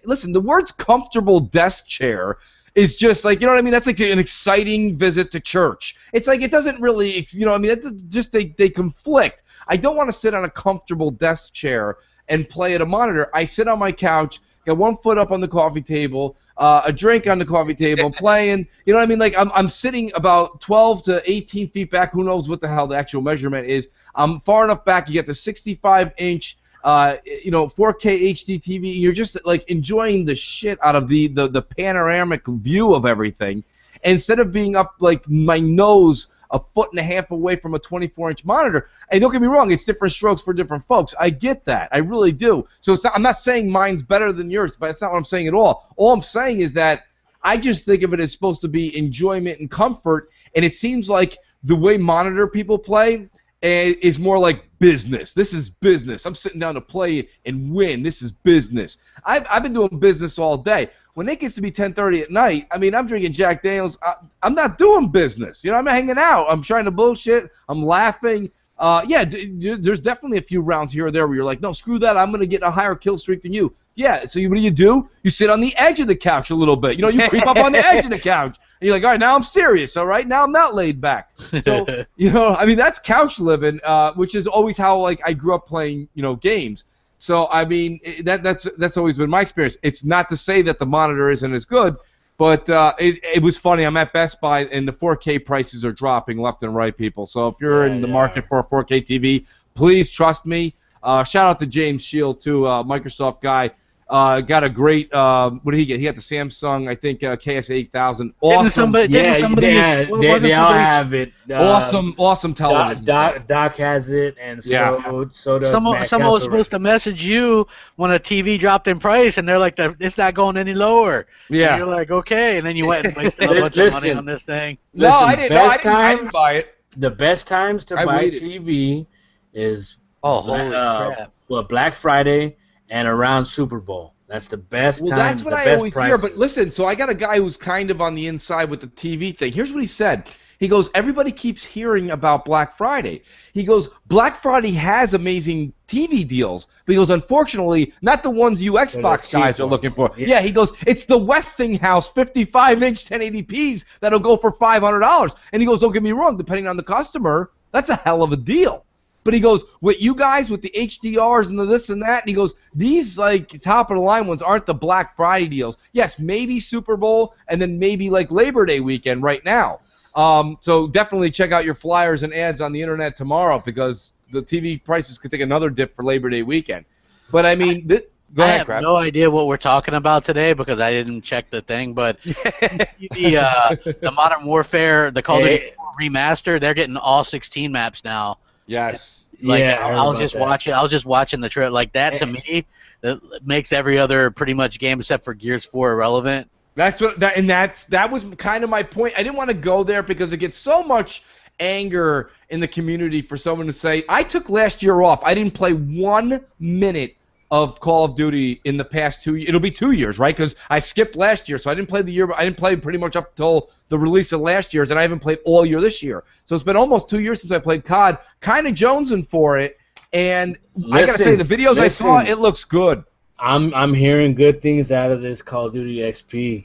Listen, the words "comfortable desk chair" is just like, you know what I mean? That's like an exciting visit to church. It's like it doesn't really, that's just they conflict. I don't want to sit on a comfortable desk chair and play at a monitor. I sit on my couch, got 1 foot up on the coffee table, a drink on the coffee table, playing. You know what I mean? Like I'm sitting about 12 to 18 feet back. Who knows what the hell the actual measurement is? I'm far enough back. You get the 65-inch, 4K HD TV. You're just like enjoying the shit out of the panoramic view of everything, instead of being up like my nose a 1.5 feet away from a 24-inch monitor. And don't get me wrong, it's different strokes for different folks. I get that. I really do. So I'm not saying mine's better than yours, but that's not what I'm saying at all. All I'm saying is that I just think of it as supposed to be enjoyment and comfort, and it seems like the way monitor people play is more like business. This is business. I'm sitting down to play and win. This is business. I've been doing business all day. When it gets to be 10:30 at night, I mean, I'm drinking Jack Daniels. I'm not doing business. You know, I'm hanging out. I'm trying to bullshit. I'm laughing. Yeah, there's definitely a few rounds here or there where you're like, no, screw that. I'm going to get a higher kill streak than you. Yeah, so what do? You sit on the edge of the couch a little bit. You know, you creep up on the edge of the couch. And you're like, all right, now I'm serious, all right? Now I'm not laid back. So, you know, I mean, that's couch living, which is always how, like, I grew up playing, you know, games. So, I mean, that's always been my experience. It's not to say that the monitor isn't as good, but it was funny. I'm at Best Buy, and the 4K prices are dropping left and right, people. So if you're in the market for a 4K TV, please trust me. Shout out to James Shield, too, Microsoft guy. Got a great, what did he get? He got the Samsung, I think, KS8000. Awesome. They all have it. Awesome television. Doc has it, and so does Someone was supposed to message you when a TV dropped in price, and they're like, it's not going any lower. Yeah. And you're like, okay, and then you went and wasted a bunch of money on this thing. I didn't buy it. The best times to buy TV is Black Friday and around Super Bowl. That's the best time. Well, that's what I always hear. But listen, so I got a guy who's kind of on the inside with the TV thing. Here's what he said. He goes, everybody keeps hearing about Black Friday. He goes, Black Friday has amazing TV deals. But he goes, unfortunately, not the ones you Xbox guys are looking for. Yeah, he goes, it's the Westinghouse 55-inch 1080p's that'll go for $500. And he goes, don't get me wrong, depending on the customer, that's a hell of a deal. But he goes, with you guys, with the HDRs and the this and that, and he goes, these, like, top-of-the-line ones aren't the Black Friday deals. Yes, maybe Super Bowl, and then maybe, like, Labor Day weekend right now. So definitely check out your flyers and ads on the internet tomorrow, because the TV prices could take another dip for Labor Day weekend. But, I mean, go ahead, I have no idea what we're talking about today because I didn't check the thing, but the Modern Warfare, the Call of Duty remaster, they're getting all 16 maps now. Yes. Like, I was just watching the trailer. Like, that to me, that makes every other pretty much game except for Gears 4 irrelevant. That was kind of my point. I didn't want to go there because it gets so much anger in the community for someone to say, I took last year off. I didn't play 1 minute of Call of Duty in the past 2 years. It'll be 2 years, right? Because I skipped last year, so I didn't play the year. But I didn't play pretty much up till the release of last year's, and I haven't played all year this year. So it's been almost 2 years since I played COD. Kind of jonesing for it, and I gotta say, the videos I saw, it looks good. I'm hearing good things out of this Call of Duty XP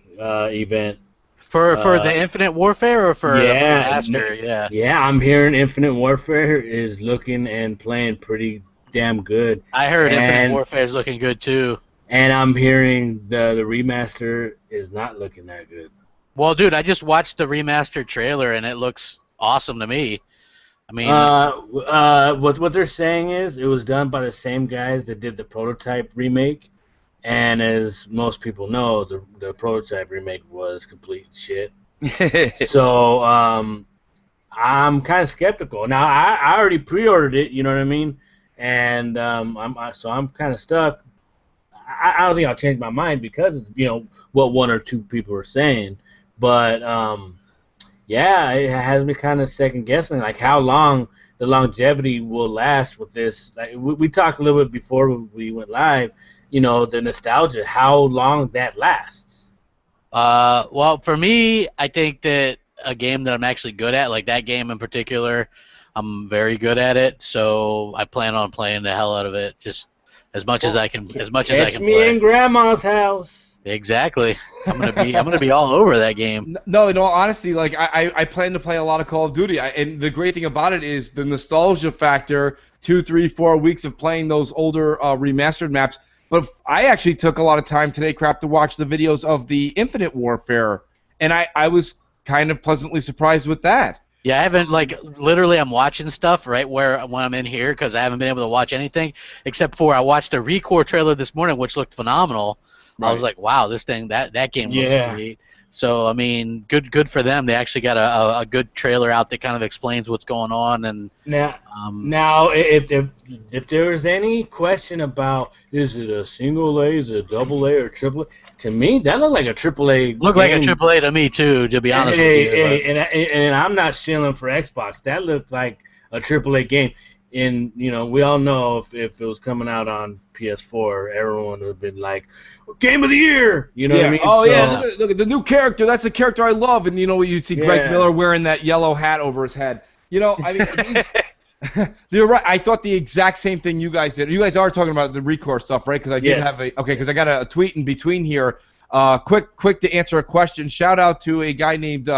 event. For the Infinite Warfare or for the Master? Yeah, I'm hearing Infinite Warfare is looking and playing pretty damn good. I heard Infinite Warfare is looking good too. And I'm hearing the remaster is not looking that good. Well, dude, I just watched the remastered trailer and it looks awesome to me. I mean, what they're saying is it was done by the same guys that did the prototype remake, and as most people know, the prototype remake was complete shit. So I'm kind of skeptical. Now I already pre-ordered it, you know what I mean? And I'm kind of stuck. I don't think I'll change my mind because of, you know, what one or two people are saying. But yeah, it has me kind of second guessing, like how long the longevity will last with this. Like we talked a little bit before we went live. You know, the nostalgia, how long that lasts. Well, for me, I think that a game that I'm actually good at, like that game in particular, I'm very good at it, so I plan on playing the hell out of it, just as much as I can. Catch me in Grandma's house. Exactly. I'm gonna be all over that game. No, in all honesty, like I plan to play a lot of Call of Duty, and the great thing about it is the nostalgia factor. 2, 3, 4 weeks of playing those older remastered maps. But I actually took a lot of time today, crap, to watch the videos of the Infinite Warfare, and I was kind of pleasantly surprised with that. Yeah, I haven't, like, literally I'm watching stuff right when I'm in here because I haven't been able to watch anything except for I watched the Recore trailer this morning, which looked phenomenal. Right. I was like, wow, this thing, that game looks great. So I mean, good for them. They actually got a good trailer out that kind of explains what's going on. And now, if there was any question about is it a single A, is it a double A, or triple A, to me that looked like a triple A. Looked like a triple A to me too, to be honest with you. And I'm not shilling for Xbox. That looked like a triple A game. And we all know if it was coming out on PS4, everyone would have been like, "Game of the year!" You know what I mean? Oh yeah, look at the new character. That's the character I love. And you'd see Greg Miller wearing that yellow hat over his head. I mean, you're right. I thought the exact same thing you guys did. You guys are talking about the Recore stuff, right? Because I did have because I got a tweet in between here. Quick to answer a question. Shout out to a guy named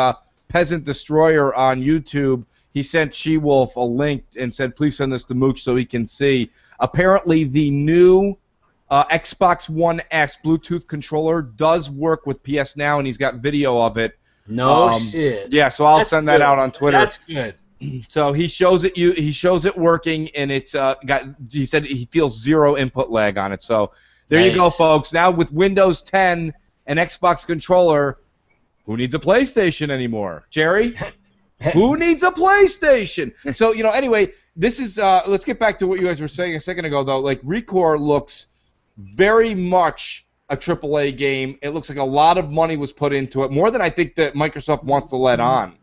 Peasant Destroyer on YouTube. He sent She-Wolf a link and said, please send this to Mooch so he can see. Apparently, the new Xbox One S Bluetooth controller does work with PS Now, and he's got video of it. No shit. Yeah, so I'll send that out on Twitter. That's good. So he shows it working, and it's he said he feels zero input lag on it. So there you go, folks. Now with Windows 10 and Xbox controller, who needs a PlayStation anymore? Jerry? Who needs a PlayStation? So, anyway, this is, let's get back to what you guys were saying a second ago, though. Like, Recore looks very much a AAA game. It looks like a lot of money was put into it, more than I think that Microsoft wants to let on.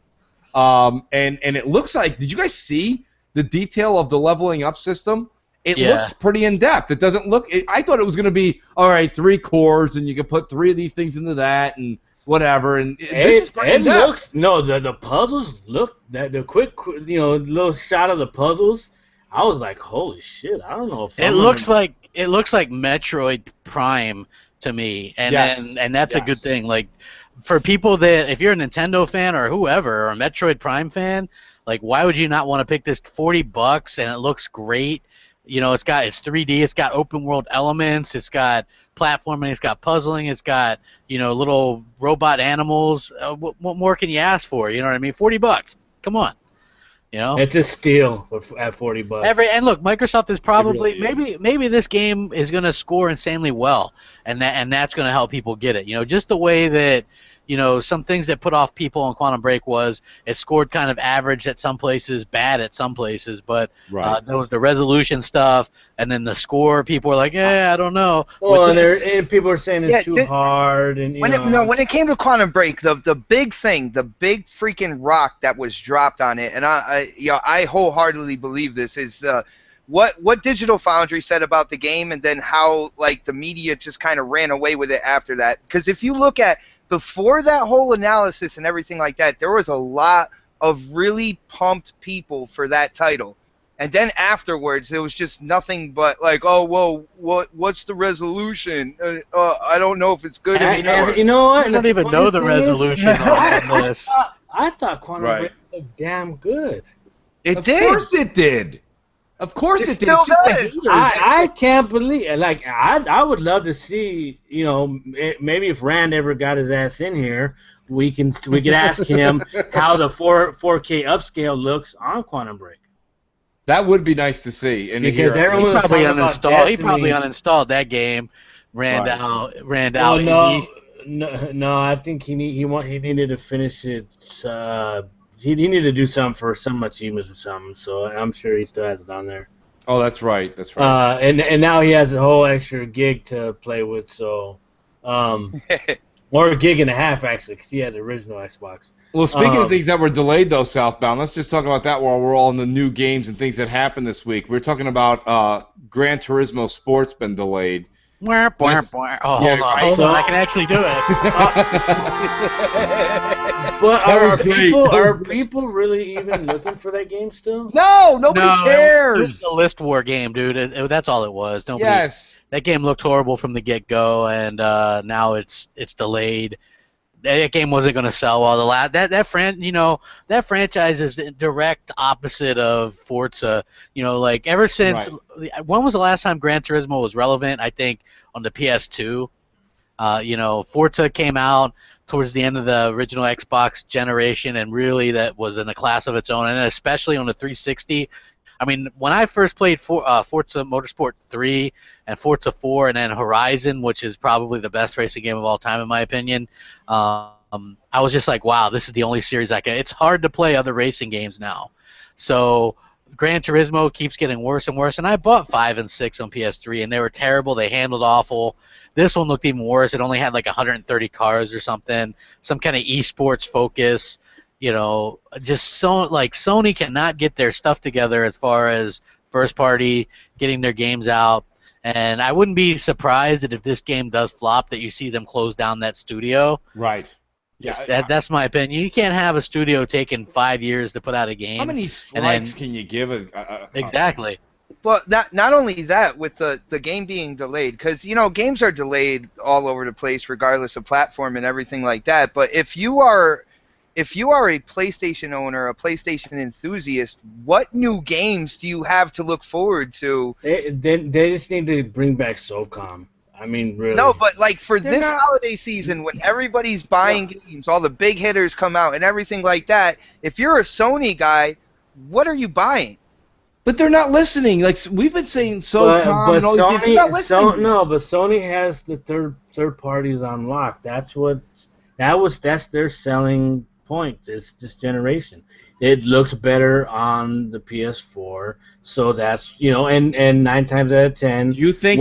And it looks like, did you guys see the detail of the leveling up system? It looks pretty in-depth. It doesn't look, I thought it was going to be, all right, 3 cores, and you could put 3 of these things into that, and whatever, and this is pretty looks the puzzles look the quick little shot of the puzzles. I was like, holy shit! I don't know if it looks like Metroid Prime to me, and that's a good thing. Like for people that if you're a Nintendo fan or whoever or a Metroid Prime fan, like why would you not want to pick this $40 and it looks great? It's 3D, it's got open world elements, it's got platforming, it's got puzzling, it's got little robot animals. What more can you ask for? You know what I mean? $40. Come on. It's a steal at $40. And look, Microsoft is probably maybe this game is going to score insanely well, and that's going to help people get it. Just the way that some things that put off people on Quantum Break was it scored kind of average at some places, bad at some places, but there was the resolution stuff, and then the score. People were like, I don't know. Well, and people are saying it's too hard. And when it came to Quantum Break, the big thing, the big freaking rock that was dropped on it, and I wholeheartedly believe this is what Digital Foundry said about the game, and then how the media just kind of ran away with it after that. Because if you look at before that whole analysis and everything like that, there was a lot of really pumped people for that title. And then afterwards, there was just nothing but what's the resolution? I don't know if it's good anymore. You know what? I don't even know the resolution on this. I thought Quantum Break looked damn good. It did. Of course it did. Of course it did. I can't believe. I would love to see. Maybe if Rand ever got his ass in here, we could ask him how the 4K upscale looks on Quantum Break. That would be nice to see. And because everyone he probably uninstalled that game. Ran out. No, I think he needed to finish it. He needed to do something for some achievements or something, so I'm sure he still has it on there. Oh, that's right. That's right. And now he has a whole extra gig to play with, so or a gig and a half actually, because he had the original Xbox. Well, speaking of things that were delayed though, Southbound, let's just talk about that while we're all in the new games and things that happened this week. We're talking about Gran Turismo Sport's been delayed. Oh, hold on, I can actually do it. But are people really even looking for that game still? No, nobody cares. It was a list war game, dude. That's all it was. That game looked horrible from the get-go, and now it's delayed. That game wasn't going to sell well. That franchise is the direct opposite of Forza. Ever since when was the last time Gran Turismo was relevant? I think on the PS2. Forza came out towards the end of the original Xbox generation, and really that was in a class of its own, and especially on the 360. I mean, when I first played Forza Motorsport 3 and Forza 4 and then Horizon, which is probably the best racing game of all time in my opinion, I was just like, wow, this is the only series I can. It's hard to play other racing games now. So Gran Turismo keeps getting worse and worse, and I bought 5 and 6 on PS3, and they were terrible. They handled awful. This one looked even worse. It only had like 130 cars or something, some kind of esports focus. You know, just so like Sony cannot get their stuff together as far as first party getting their games out. And I wouldn't be surprised that if this game does flop, that you see them close down that studio. Right. Yeah, That's my opinion. You can't have a studio taking 5 years to put out a game. how many strikes can you give Exactly. Well, not only that, with the game being delayed, because games are delayed all over the place, regardless of platform and everything like that. But if you are a PlayStation owner, a PlayStation enthusiast, what new games do you have to look forward to? They just need to bring back SOCOM. I mean, really. No, but like for They're this not- holiday season, when everybody's buying games, all the big hitters come out and everything like that. If you're a Sony guy, what are you buying? But they're not listening. Like we've been saying, SOCOM but and all these games. They're not listening. but Sony has the third parties on lock. That's their selling point. It's this generation. It looks better on the PS4, so that's and 9 times out of 10. Do you think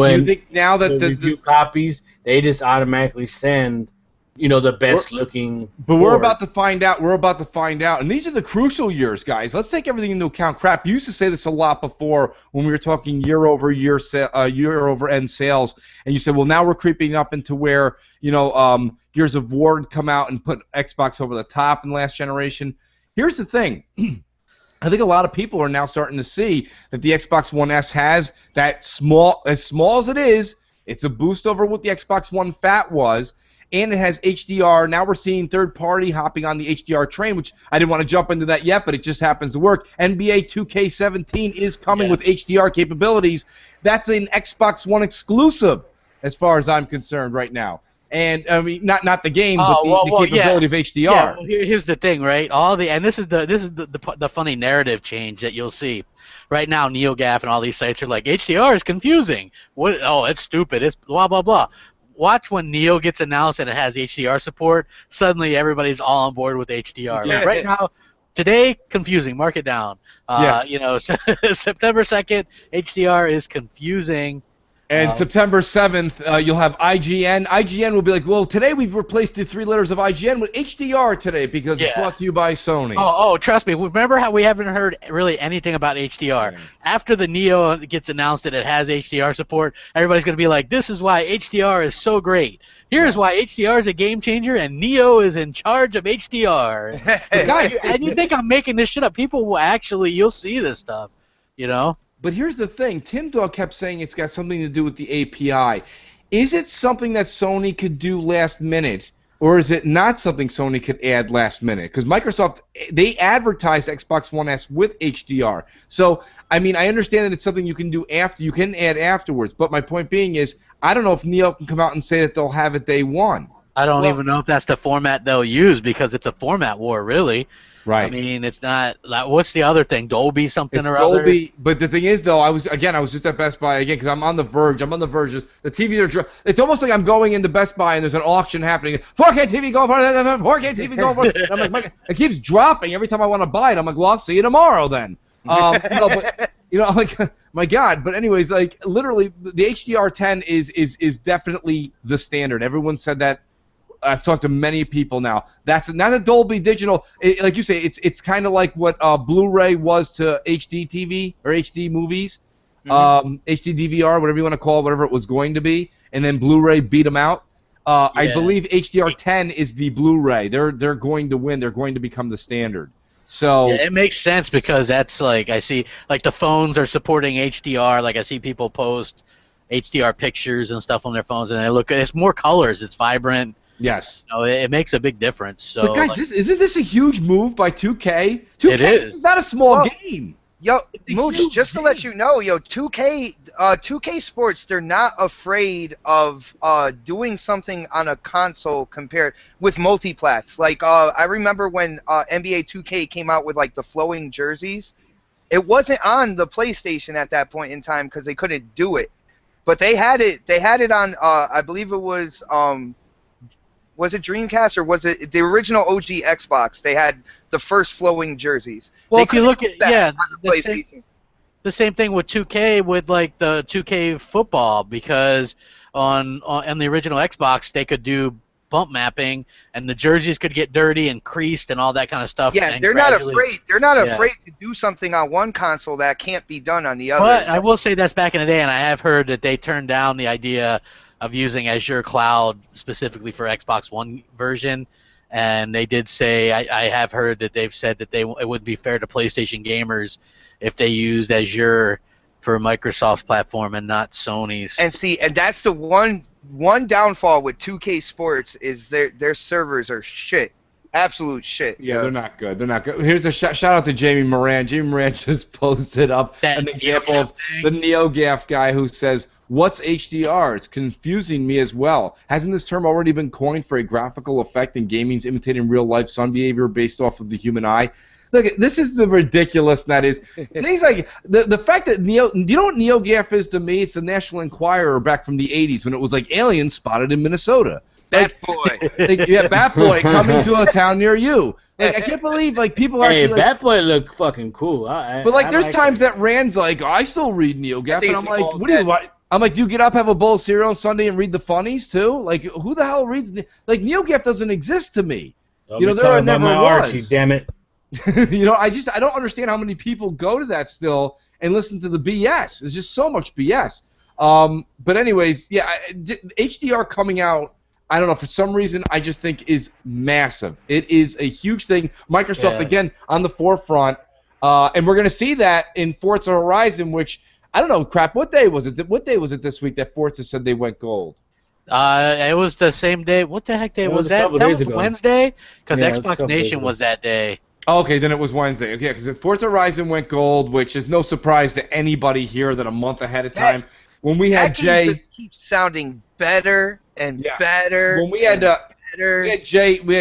now that the review copies, they just automatically send the best looking. But we're about to find out. We're about to find out. And these are the crucial years, guys. Let's take everything into account. Crap, you used to say this a lot before when we were talking year-over-year year-over-end sales. And you said, well, now we're creeping up into where, Gears of War would come out and put Xbox over the top in the last generation. Here's the thing. I think a lot of people are now starting to see that the Xbox One S has that as small as it is, it's a boost over what the Xbox One Fat was. And it has HDR. Now we're seeing third party hopping on the HDR train, which I didn't want to jump into that yet, but it just happens to work. NBA 2K17 is coming with HDR capabilities. That's an Xbox One exclusive, as far as I'm concerned right now. And I mean, not the game, but the capability of HDR. Yeah, well, here's the thing, right? This is the funny narrative change that you'll see. Right now, NeoGAF and all these sites are like, HDR is confusing. What? Oh, it's stupid. It's blah blah blah. Watch when Neo gets announced and it has HDR support. Suddenly, everybody's all on board with HDR. Like right now, today, confusing. Mark it down. September 2nd, HDR is confusing. And September 7th, you'll have IGN. IGN will be like, well, today we've replaced the 3 letters of IGN with HDR today because it's brought to you by Sony. Oh, trust me. Remember how we haven't heard really anything about HDR? Yeah. After the Neo gets announced that it has HDR support, everybody's going to be like, this is why HDR is so great. Here's why HDR is a game changer and Neo is in charge of HDR. Guys, and you think I'm making this shit up. People will you'll see this stuff, But here's the thing. Tim Dog kept saying it's got something to do with the API. Is it something that Sony could do last minute, or is it not something Sony could add last minute? Because Microsoft, they advertised Xbox One S with HDR. So, I mean, I understand that it's something you can do you can add afterwards. But my point being is, I don't know if Neo can come out and say that they'll have it day one. I don't even know if that's the format they'll use because it's a format war, really. Right. I mean, it's not. What's the other thing? Dolby something it's or Dolby, other. But the thing is, though, I was just at Best Buy again because I'm on the verge. The TVs are. It's almost like I'm going into Best Buy and there's an auction happening. 4K TV go for it. 4K TV go for it. And I'm like, it keeps dropping every time I want to buy it. I'm like, well, I'll see you tomorrow then. Like, my God. But anyways, like literally, the HDR10 is definitely the standard. Everyone said that. I've talked to many people now. That's not a Dolby Digital. Like you say, it's kind of like what Blu-ray was to HD TV or HD movies, HD DVR, whatever you want to call it, whatever it was going to be, and then Blu-ray beat them out. I believe HDR10 is the Blu-ray. They're going to win. They're going to become the standard. So it makes sense because that's like I see like the phones are supporting HDR. Like I see people post HDR pictures and stuff on their phones, and it's more colors. It's vibrant. Yes. It makes a big difference. So, but guys, isn't this a huge move by 2K? 2K it is. This is not a small game. Yo, Mooch, just to let you know, 2K Sports, they're not afraid of doing something on a console compared with multiplats. Like, I remember when NBA 2K came out with, like, the flowing jerseys. It wasn't on the PlayStation at that point in time because they couldn't do it. But they had it on, I believe it was... was it Dreamcast or was it the original OG Xbox? They had the first flowing jerseys. Well, They if you couldn't look do at that on the same, PlayStation. the same thing with 2K with like the 2K football, because on the original Xbox they could do bump mapping and the jerseys could get dirty and creased and all that kind of stuff. Yeah, and they're not gradually- afraid. They're not Yeah. afraid to do something on one console that can't be done on the other. But I will say that's back in the day, and I have heard that they turned down the idea of using Azure Cloud specifically for Xbox One version. And they did say, I have heard that they've said that it wouldn't be fair to PlayStation gamers if they used Azure for Microsoft's platform and not Sony's. And see, and that's the one downfall with 2K Sports is their servers are shit, absolute shit. Yeah, they're not good. They're not good. Here's a shout out to Jamie Moran. Jamie Moran just posted up an example of the NeoGaf guy who says, "What's HDR? It's confusing me as well. Hasn't this term already been coined for a graphical effect in gaming's imitating real-life sun behavior based off of the human eye?" Look, this is the ridiculous that is. Things like the fact that do you know what NeoGaf is to me? It's the National Enquirer back from the 80s when it was like aliens spotted in Minnesota. Bat Boy. Yeah, Bat Boy coming to a town near you. Like, I can't believe like people Hey, actually. Bat Boy look fucking cool. But like, there's times that Rand's like, oh, I still read NeoGaf, and I'm like, all what do you like? I'm like, do you get up, have a bowl of cereal on Sunday, and read the funnies too? Like, who the hell reads like NeoGaf doesn't exist to me. Don't You know, be there talking never about my was. Archie, damn it. You know, I don't understand how many people go to that still and listen to the BS. There's just so much BS. But anyways, yeah, HDR coming out, I don't know, for some reason I just think is massive. It is a huge thing. Microsoft's again on the forefront, and we're gonna see that in Forza Horizon, which I don't know, crap. What day was it? What day was it this week that Forza said they went gold? It was the same day. What the heck day It was was a that? couple That days was ago. Wednesday? Because Yeah, it was a Xbox couple days Nation ago. was that day. Oh, okay, then it was Wednesday. Okay, because Forza Horizon went gold, which is no surprise to anybody here that a month ahead of time. When we had That game Jay, just keeps sounding better and Yeah. better. when we had better. we had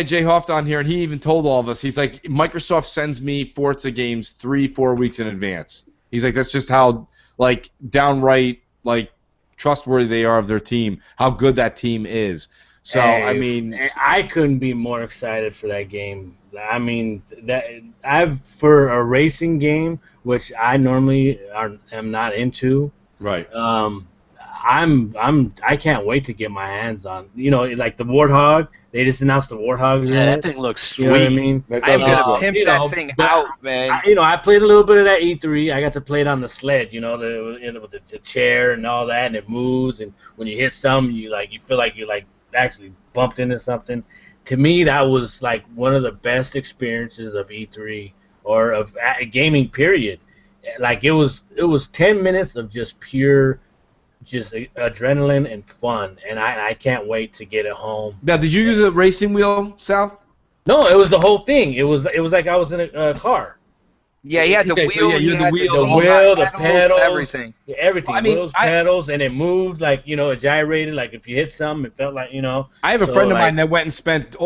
Jay Hoft on here, and he even told all of us, he's like, Microsoft sends me Forza games 3-4 weeks in advance. He's like, that's just how like downright like trustworthy they are of their team, how good that team is. So Hey, I mean, I couldn't be more excited for that game. I mean, for a racing game, which I normally am not into. right. I can't wait to get my hands on. You know, like the Warthog. They just announced the Warthog. Yeah, that thing looks sweet. You know what I mean? That I'm does gonna look good. pimp you that know, thing but out, man. I played a little bit of that E3. I got to play it on the sled, you know, with the chair and all that, and it moves. And when you hit something, you feel like you actually bumped into something. To me, that was like one of the best experiences of E3 or of gaming. Period. Like it was 10 minutes of just pure, just adrenaline and fun, and I can't wait to get it home. Now, did you use a racing wheel, Sal? No, it was the whole thing. It was like I was in a car. Yeah, he had the Okay, wheel, so yeah, you he had the had wheel, The the wheel, the pedals, everything. Yeah, everything. Well, I mean, Wheels, pedals, and it moved like, you know, it gyrated. Like if you hit something, it felt like, you know. I have a So, friend of like- mine that went and spent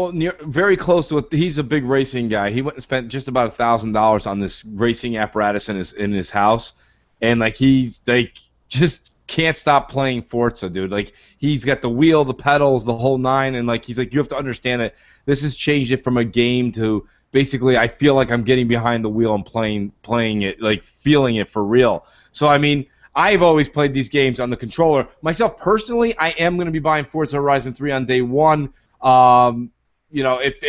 very close to it. He's a big racing guy. He went and spent just about $1,000 on this racing apparatus in his house, and like he's like just can't stop playing Forza, dude. Like he's got the wheel, the pedals, the whole nine, and like he's like, you have to understand that this has changed it from a game to basically I feel like I'm getting behind the wheel and playing it, like feeling it for real. So I mean, I've always played these games on the controller. Myself personally, I am going to be buying Forza Horizon 3 on day one. You know, if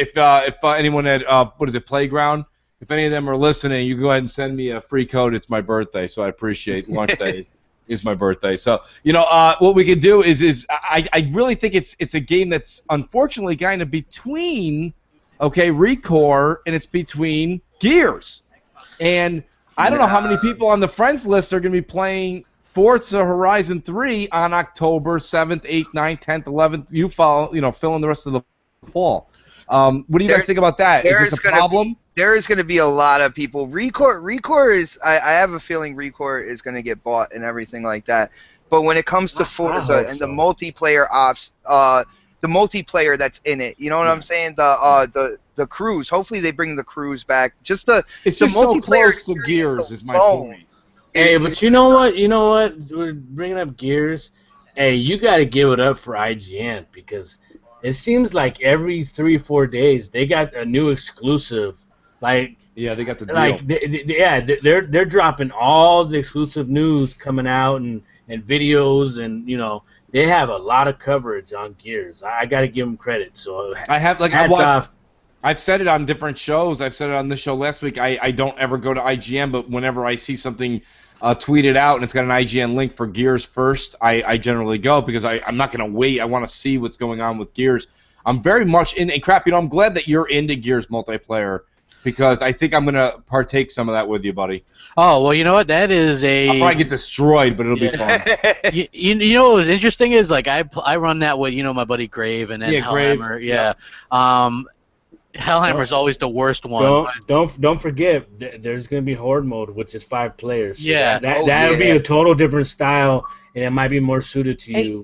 anyone at what is it, Playground, if any of them are listening, you go ahead and send me a free code. It's my birthday, so I appreciate launch day. Is my birthday. So, you know, what we could do is I really think it's a game that's unfortunately kind of between, okay, Recore, and it's between Gears. And I don't know how many people on the friends list are going to be playing Forza Horizon 3 on October 7th, 8th, 9th, 10th, 11th. You fill in the rest of the fall. What do you guys think about that? Is this a problem? There is going to be a lot of people. Recore is. I have a feeling Recore is going to get bought and everything like that. But when it comes to Forza and the multiplayer ops, the multiplayer that's in it, you know what I'm saying? The crews. Hopefully they bring the crews back. It's the just so multiplayer close to Gears is my alone. point. Hey, but you know what? We're bringing up Gears. Hey, you got to give it up for IGN because it seems like every 3-4 days they got a new exclusive. Like Yeah, they got the deal. like they're dropping all the exclusive news coming out and videos, and they have a lot of coverage on Gears. I got to give them credit. So I have hats off. I've said it on different shows. I've said it on this show last week. I don't ever go to IGN, but whenever I see something tweeted out and it's got an IGN link for Gears first, I generally go because I'm not going to wait. I want to see what's going on with Gears. I'm very much in. And crap, I'm glad that you're into Gears multiplayer because I think I'm going to partake some of that with you, buddy. Oh, well, you know what? That is a... I'll probably get destroyed, but it'll be fun. You know what was interesting is, like, I run that with, my buddy Grave and then Hellhammer. Yeah. Hellhammer's always the worst one. Don't forget, there's going to be Horde mode, which is 5 players. So yeah. That'll be a total different style, and it might be more suited to you.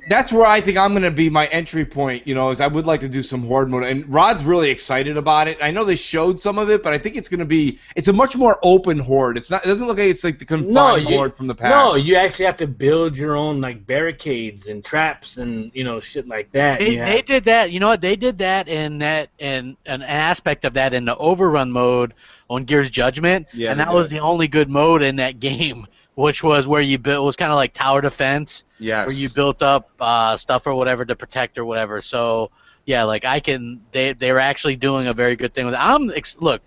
That's where I think I'm going to be my entry point, is I would like to do some Horde mode. And Rod's really excited about it. I know they showed some of it, but I think it's a much more open Horde. It doesn't look like it's like the confined Horde from the past. No, you actually have to build your own like barricades and traps and shit like that. They did that. You know what? They did that and an aspect of that in the overrun mode on Gears Judgment, and that was the only good mode in that game, which was where you built. It was kind of like tower defense, where you built up stuff or whatever to protect or whatever. So yeah, like they were actually doing a very good thing with it. Look,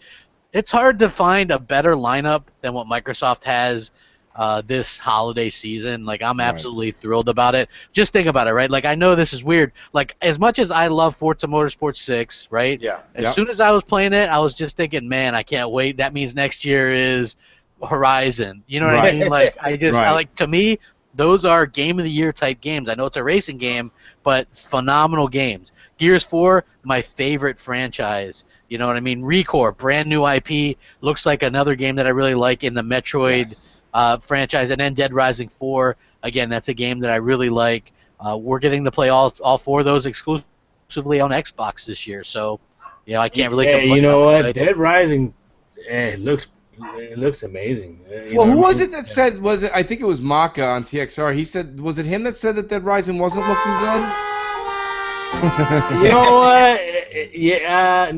it's hard to find a better lineup than what Microsoft has this holiday season. Like, I'm absolutely thrilled about it. Just think about it, right? Like, I know this is weird. Like, as much as I love Forza Motorsport 6, right? Yeah. As soon as I was playing it, I was just thinking, man, I can't wait. That means next year is Horizon. You know what I mean? Like, to me, those are game of the year type games. I know it's a racing game, but phenomenal games. Gears 4, my favorite franchise. You know what I mean? Recore, brand new IP, looks like another game that I really like in the Metroid franchise, and then Dead Rising 4. Again, that's a game that I really like. We're getting to play all 4 of those exclusively on Xbox this year, so I can't really complain. You know what? Dead Rising, it looks amazing. Who was it that said? Was it? I think it was Maka on TXR. He said, was it him that said that Dead Rising wasn't looking good? You know what?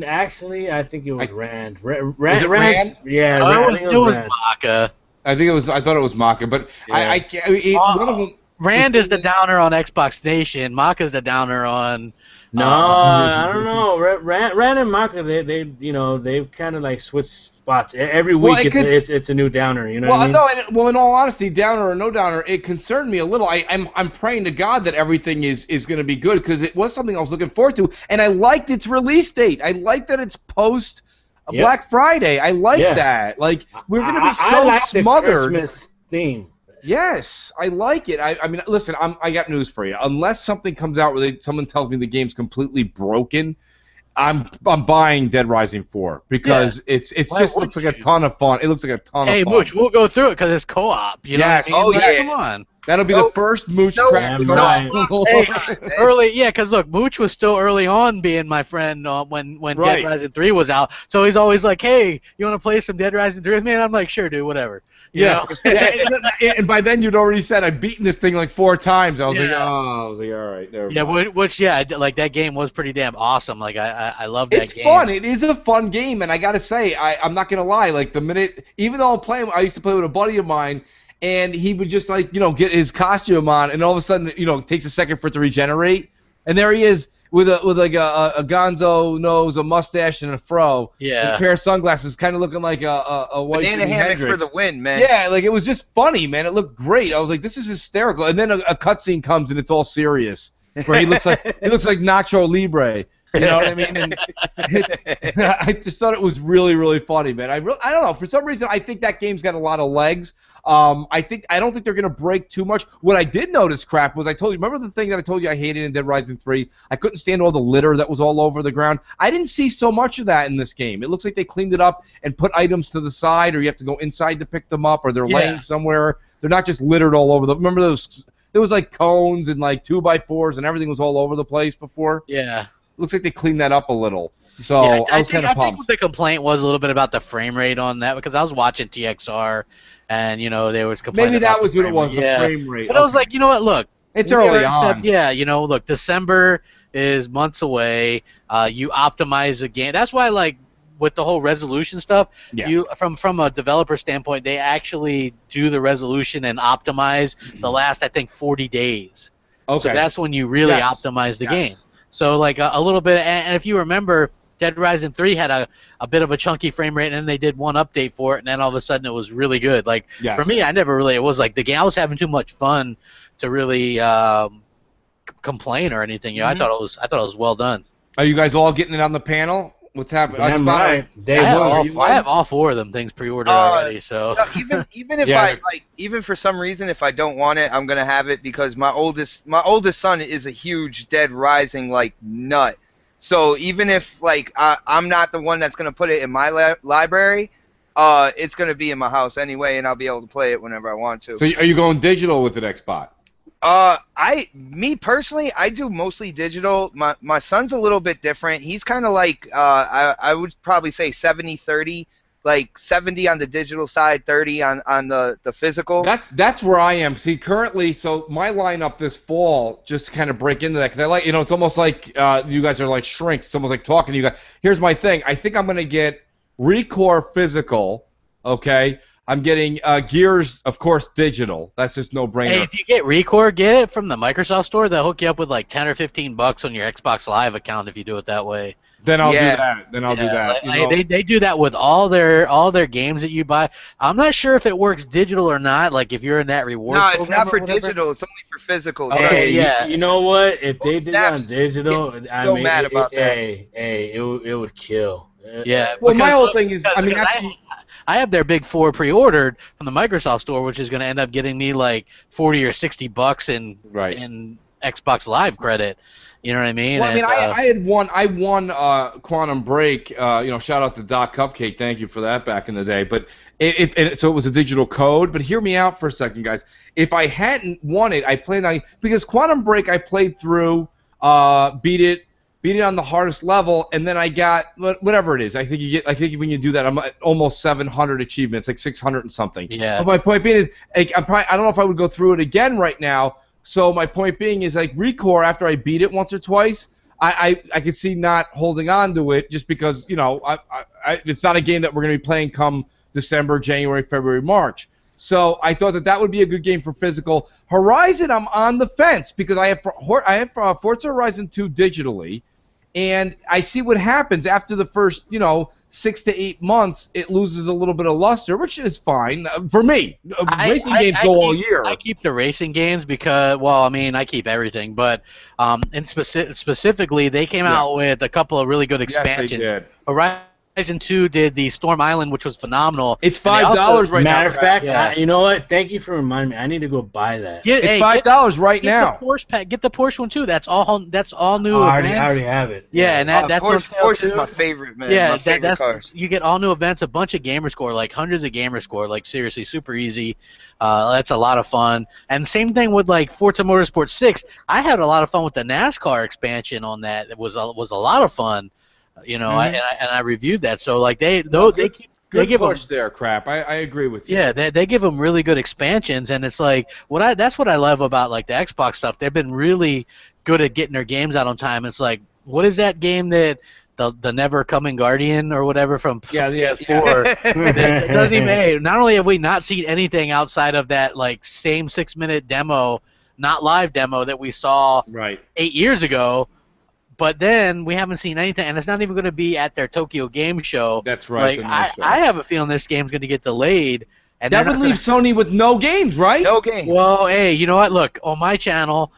Actually, I think it was Rand. Was it Rand? Yeah, it was Maka. I thought it was Maka, but I can't. One of them. Rand is the downer on Xbox Nation. Maka's the downer on. No, I don't know. Rand and Maka, they've kind of like switched spots every week. It's a new downer. You know what I mean? No. In all honesty, downer or no downer, it concerned me a little. I'm praying to God that everything is going to be good because it was something I was looking forward to, and I liked its release date. I liked that it's post Black Friday. I like that. Like, we're going to be so smothered. The Christmas theme. Yes, I like it. I mean, listen, I got news for you. Unless something comes out where someone tells me the game's completely broken, I'm buying Dead Rising 4 because it looks like a ton of fun. It looks like a ton of fun. Hey, Mooch, we'll go through it because it's co-op. You know what I mean? Oh, yeah. Come on. That'll be the first Mooch crap. Early, because look, Mooch was still early on being my friend when Dead Rising 3 was out. So he's always like, "Hey, you want to play some Dead Rising 3 with me?" And I'm like, "Sure, dude, whatever." And by then you'd already said I'd beaten this thing like 4 times. I was like, all right. Like that game was pretty damn awesome. Like I love that game. It's fun. It is a fun game, and I gotta say, I'm not gonna lie. Like the minute, even though I'm playing, I used to play with a buddy of mine. And he would just get his costume on, and all of a sudden, it takes a second for it to regenerate, and there he is with a gonzo nose, a mustache, and a fro, and a pair of sunglasses, kind of looking like a white banana Jimi hammock Hendrix. for the win, man. Yeah, like it was just funny, man. It looked great. I was like, this is hysterical. And then a cutscene comes, and it's all serious, where he looks like Nacho Libre. You know what I mean? And I just thought it was really, really funny, man. I don't know. For some reason, I think that game's got a lot of legs. I don't think they're gonna break too much. What I did notice, crap, was remember the thing that I told you I hated in Dead Rising 3? I couldn't stand all the litter that was all over the ground. I didn't see so much of that in this game. It looks like they cleaned it up and put items to the side, or you have to go inside to pick them up, or they're laying somewhere. They're not just littered all over. Remember those? There was like cones and like 2x4s and everything was all over the place before. Yeah. Looks like they cleaned that up a little. So I was kind of pumped. I think the complaint was a little bit about the frame rate on that, because I was watching TXR, and there was complaining. Maybe that was what it was, the frame rate. But I was like, you know what? Look, It's We early already on. said, yeah, look, December is months away. You optimize the game. That's why, like, with the whole resolution stuff, Yeah. you from a developer standpoint, they actually do the resolution and optimize the last, I think, 40 days. Okay. So that's when you really Yes. optimize the Yes. game. So, like, a little bit, and if you remember, Dead Rising 3 had a bit of a chunky frame rate, and then they did one update for it, and then all of a sudden it was really good. Like, Yes. for me, it was like the game, I was having too much fun to really complain or anything. I thought it was well done. Are you guys all getting it on the panel? What's happening? Damn Xbox? right. Day I have, one. I have all 4 of them things pre-ordered already. So No, even if Yeah. even for some reason, if I don't want it, I'm gonna have it because my oldest son is a huge Dead Rising nut. So even if I'm not the one that's gonna put it in my library, it's gonna be in my house anyway, and I'll be able to play it whenever I want to. So are you going digital with it, Xbox? Me personally, I do mostly digital. My son's a little bit different. He's kind of like, I would probably say 70-30, like 70 on the digital side, 30 on the physical. That's where I am. See, currently, so my lineup this fall, just to kind of break into that, because I like, it's almost like you guys are like shrinks. It's almost like talking to you guys. Here's my thing. I think I'm going to get Recore physical, okay? I'm getting Gears, of course, digital. That's just no-brainer. hey, if you get Recore, get it from the Microsoft Store. They'll hook you up with like $10 or $15 on your Xbox Live account if you do it that way. Then I'll Yeah. do that. Then I'll do that. They do that with all their games that you buy. I'm not sure if it works digital or not. Like if you're in that rewards. No, it's program not or for whatever. digital. It's only for physical. Okay, Hey, yeah. You know what? If they did it on Snaps digital, gets I so mean, mad about that. Hey, it would kill. Yeah. Well, my because- whole thing is, I mean, because I have their big 4 pre-ordered from the Microsoft Store, which is going to end up getting me like $40 or $60 in Xbox Live credit. You know what I mean? Well, I mean, And, I won Quantum Break. Shout out to Doc Cupcake. Thank you for that back in the day. But so it was a digital code. But hear me out for a second, guys. If I hadn't won it, I played on because Quantum Break I played through, beat it on the hardest level, and then I got whatever it is. I think when you do that, I'm at almost 700 achievements, like 600 and something. Yeah. But my point being is, like, I don't know if I would go through it again right now. So my point being is, like, Recore, after I beat it once or twice, I could see not holding on to it just because, it's not a game that we're going to be playing come December, January, February, March. So I thought that would be a good game for physical. Horizon, I'm on the fence because I have Forza Horizon 2 digitally, and I see what happens after the first, 6 to 8 months. It loses a little bit of luster, which is fine for me. Racing games go all year. I keep the racing games because, well, I mean, I keep everything, but specifically, they came out with a couple of really good expansions. Yes, they did. Horizon 2 did the Storm Island, which was phenomenal. It's And they $5 also- right now. Matter of fact, Yeah. you know what? Thank you for reminding me. I need to go buy that. It's $5 right now. Get the Porsche pack. Get the Porsche one too. That's all new I events. already have it. Yeah, and that's on sale Porsche too. is my favorite, man. Yeah, my favorite that's cars. you get all new events, a bunch of gamer score, like hundreds of gamer score, like seriously, super easy. That's a lot of fun. And same thing with like Forza Motorsport 6. I had a lot of fun with the NASCAR expansion on that. It was a lot of fun. And I reviewed that. So like they give them, there, crap. I agree with you. yeah, they give them really good expansions, and it's like that's what I love about like the Xbox stuff. They've been really good at getting their games out on time. It's like, what is that game that the Never Coming Guardian or whatever from PS4? It doesn't even. Hey, not only have we not seen anything outside of that like same 6-minute demo, not live demo that we saw Right. 8 years ago. But then we haven't seen anything, and it's not even going to be at their Tokyo Game Show. That's right. Like, I have a feeling this game's going to get delayed. And that they're would not leave Sony with no games, right? No game. Well, hey, you know what? Look, on my channel,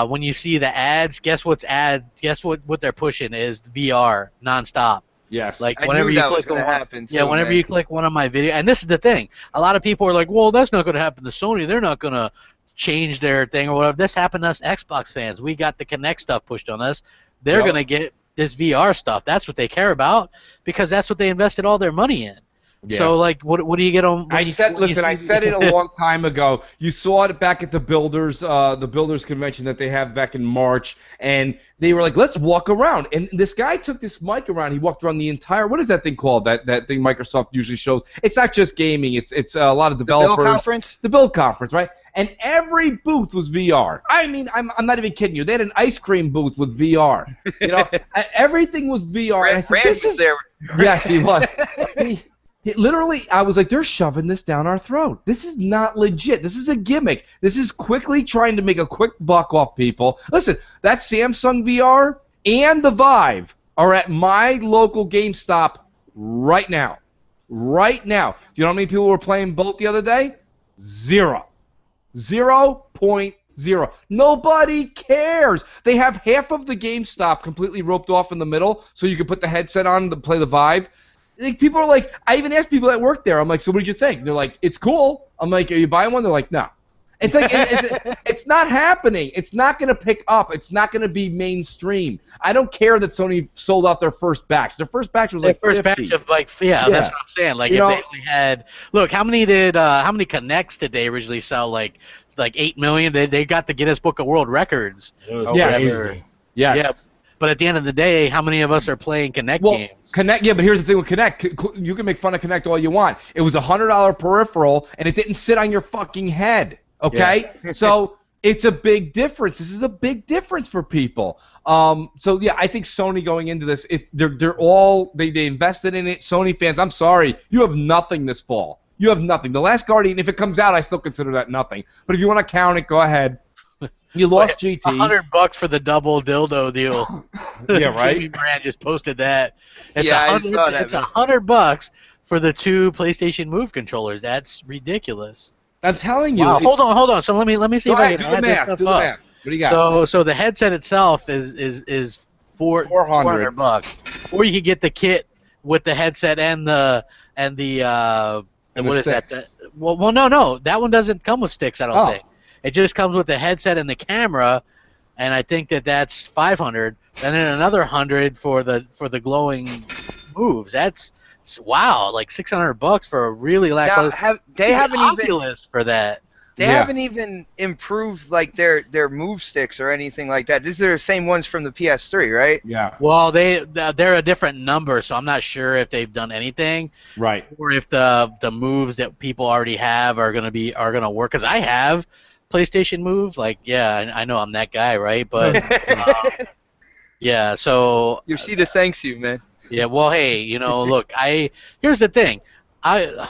when you see the ads, guess what they're pushing is VR nonstop. Yes. Like I whenever knew you that was click gonna on happen too, whenever man. you click one of my videos, and this is the thing, a lot of people are like, well, that's not going to happen to Sony. They're not going to change their thing or whatever. This happened to us Xbox fans. We got the Kinect stuff pushed on us. They're Yep. going to get this VR stuff. That's what they care about because that's what they invested all their money in. Yeah. So, like, what do you get on? I said it a long time ago. You saw it back at the Builders convention that they have back in March, and they were like, "Let's walk around." And this guy took this mic around. He walked around the entire. What is that thing called? That thing Microsoft usually shows. It's not just gaming. It's a lot of developers. The Build Conference? The Build Conference, right? and every booth was VR. I mean, I'm not even kidding you. They had an ice cream booth with VR. You know, everything was VR. And I said, Rand was there. Yes, he was. He literally, I was like, they're shoving this down our throat. This is not legit. This is a gimmick. This is quickly trying to make a quick buck off people. Listen, that Samsung VR and the Vive are at my local GameStop right now. Right now. Do you know how many people were playing both the other day? 0. 0.0. Nobody cares. They have half of the GameStop completely roped off in the middle so you can put the headset on to play the Vive. Like, people are like, I even asked people that work there, I'm like, so what did you think? They're like, it's cool. I'm like, are you buying one? They're like, no. It's like, it's not happening. It's not going to pick up. It's not going to be mainstream. I don't care that Sony sold out their first batch. Their first batch was like their first 50. batch of like, yeah, that's what I'm saying. Like, if they only had, look, how many Connects did they originally sell? Like 8 million. They got the Guinness Book of World Records. Yes. Yeah. But at the end of the day, how many of us are playing Kinect games? Kinect, yeah, but here's the thing with Kinect. You can make fun of Kinect all you want. It was a $100 peripheral, and it didn't sit on your fucking head, okay? Yeah. So it's a big difference. This is a big difference for people. So, yeah, I think Sony going into this, they invested in it. Sony fans, I'm sorry, you have nothing this fall. You have nothing. The Last Guardian, if it comes out, I still consider that nothing. But if you want to count it, go ahead. You lost GT. $100 for the double dildo deal. Yeah, right. Jimmy Brand just posted that. It's I saw that. It's $100 for the 2 PlayStation Move controllers. That's ridiculous. I'm telling you. Wow, hold on. So let me see if I can add this stuff up. What do you got? So the headset itself is $400, or you could get the kit with the headset and the what is that? Well, no, that one doesn't come with sticks. I don't think. It just comes with the headset and the camera, and I think that's $500. And then another $100 for the glowing moves. That's wow, like $600 for a really lackluster. They haven't even for that. They haven't even improved like their move sticks or anything like that. These are the same ones from the PS3, right? Yeah. Well, they're a different number, so I'm not sure if they've done anything, right? Or if the moves that people already have are gonna work. Because I have PlayStation Move, like, yeah, I know I'm that guy, right? But yeah, so Yoshida thanks you, man. Yeah, well, hey, look, here's the thing.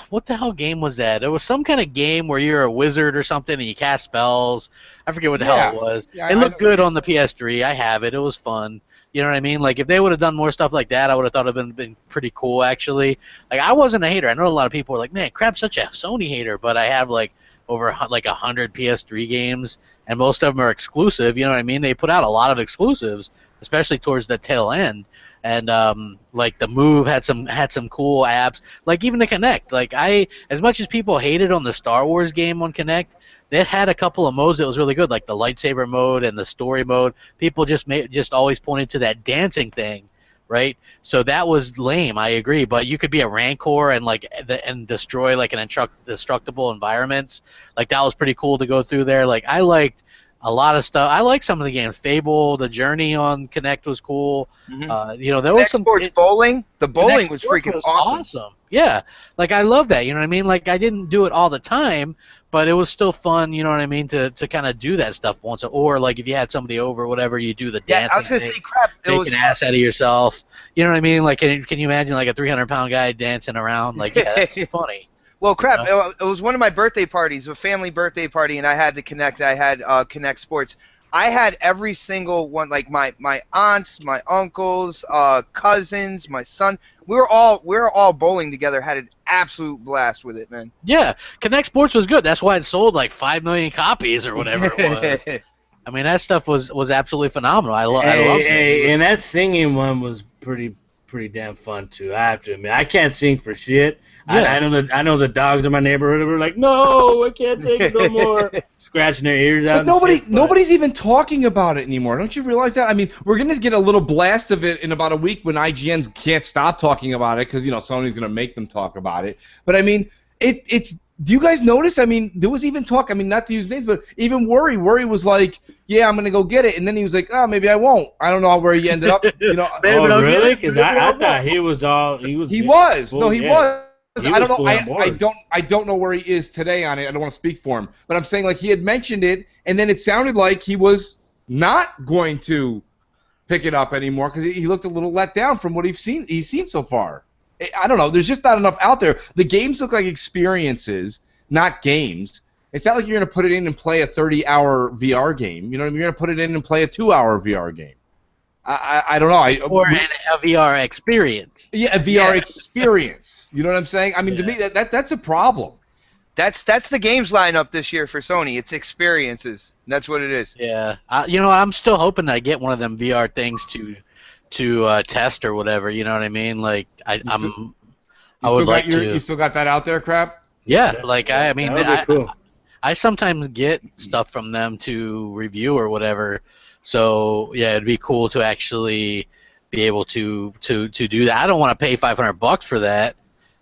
What the hell game was that? There was some kind of game where you're a wizard or something and you cast spells. I forget what the hell it was. Yeah, it looked good on the PS3. I have it. It was fun. You know what I mean? Like, if they would have done more stuff like that, I would have thought it would have been pretty cool, actually. Like, I wasn't a hater. I know a lot of people were like, man, Crap's such a Sony hater, but I have, like, over like 100 PS3 games, and most of them are exclusive. You know what I mean? They put out a lot of exclusives, especially towards the tail end. And like the Move had some cool apps. Like even the Kinect. Like as much as people hated on the Star Wars game on Kinect, it had a couple of modes that was really good, like the lightsaber mode and the story mode. People just always pointed to that dancing thing. Right, so that was lame. I agree, but you could be a Rancor and destroy like an indestructible environments. Like that was pretty cool to go through there. Like I liked a lot of stuff. I liked some of the games. Fable, the Journey on Kinect was cool. Mm-hmm. There was some bowling. The bowling was freaking awesome. Yeah, like I love that. You know what I mean? Like I didn't do it all the time, but it was still fun. You know what I mean? To kind of do that stuff once, or like if you had somebody over, whatever, you do the dancing. I was gonna say, crap. Make an ass out of yourself. You know what I mean? Like, can you imagine like a 300-pound guy dancing around? Like, yeah, that's funny. Well, crap. It was one of my birthday parties, a family birthday party, and I had the Kinect. I had Kinect Sports. I had every single one, like my aunts, my uncles, cousins, my son. We were all bowling together. Had an absolute blast with it, man. Yeah, Kinect Sports was good. That's why it sold like 5 million copies or whatever it was. I mean, that stuff was absolutely phenomenal. I love it. And that singing one was pretty damn fun too. I have to admit, I can't sing for shit. Yeah. I know the dogs in my neighborhood were like, no, I can't take it no more, scratching their ears out. But nobody's even talking about it anymore. Don't you realize that? I mean, we're gonna get a little blast of it in about a week when IGN can't stop talking about it because Sony's gonna make them talk about it. But I mean, it's. Do you guys notice? I mean, there was even talk. I mean, not to use names, but even Worry was like, "Yeah, I'm gonna go get it," and then he was like, "Oh, maybe I won't." I don't know where he ended up. Oh, really? Because I thought he was. He was. No, he was. He I don't was know. fully on board. I don't know where he is today on it. I don't want to speak for him, but I'm saying like he had mentioned it, and then it sounded like he was not going to pick it up anymore because he looked a little let down from what he's seen so far. I don't know. There's just not enough out there. The games look like experiences, not games. It's not like you're going to put it in and play a 30-hour VR game. You know what I mean? You're going to put it in and play a 2-hour VR game. I don't know. Or a VR experience. Yeah, a VR experience. You know what I'm saying? I mean, to me, that's a problem. That's the games lineup this year for Sony. It's experiences. That's what it is. Yeah. You know, I'm still hoping I get one of them VR things to test or whatever. You know what I mean? Like, I would like to. You still got that out there, crap? Yeah. Like, I mean, That would be cool. I sometimes get stuff from them to review or whatever. So yeah, it'd be cool to actually be able to do that. I don't want to pay $500 for that.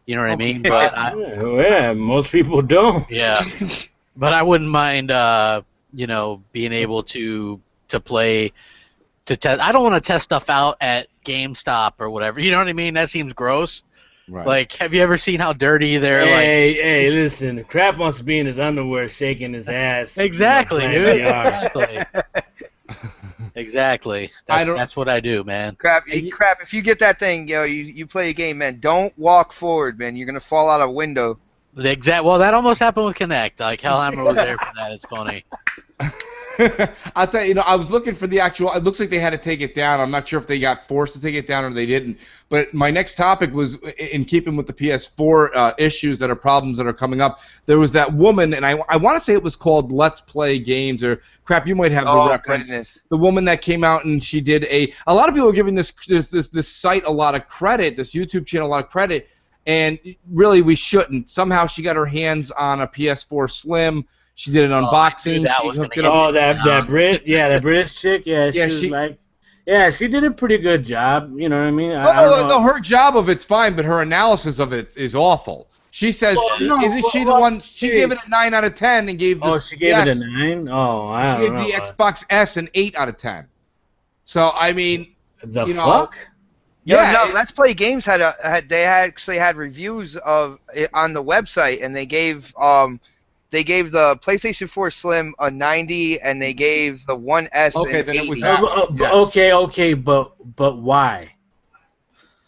You know what I mean? But yeah, most people don't. yeah, but I wouldn't mind, you know, being able to play, to test. I don't want to test stuff out at GameStop or whatever. You know what I mean? That seems gross. Right. Like, have you ever seen how dirty they're Hey, listen, Crap wants to be in his underwear shaking his ass. Exactly, you know, dude. playing VR. Exactly. Exactly. That's what I do, man. Crap, if you get that thing, you play a game, man, don't walk forward, man. You're going to fall out a window. Well, that almost happened with Kinect. Like, Hellhammer was there for that. It's funny. I'll tell you, I was looking for the actual. It looks like they had to take it down. I'm not sure if they got forced to take it down or they didn't. But my next topic was in keeping with the PS4 issues that are problems that are coming up. There was that woman, and I want to say it was called Let's Play Games or crap. You might have the reference. Goodness. The woman that came out and she did a lot of people are giving this site a lot of credit, this YouTube channel a lot of credit, and really we shouldn't. Somehow she got her hands on a PS4 Slim. She did an unboxing. She hooked it up. Oh, that British chick. Yeah, she did a pretty good job. You know what I mean? No, her job of it's fine, but her analysis of it is awful. She says, isn't she the one? She gave it a 9 out of 10 and gave this. Oh, she gave it a 9. Oh, I don't know. She gave the Xbox S an 8 out of 10. So I mean, the fuck. Yeah, Let's Play Games they actually had reviews of it on the website, and they gave the PlayStation 4 Slim a 90, and they gave the One S an 80. It was that. Yes. Okay, but why?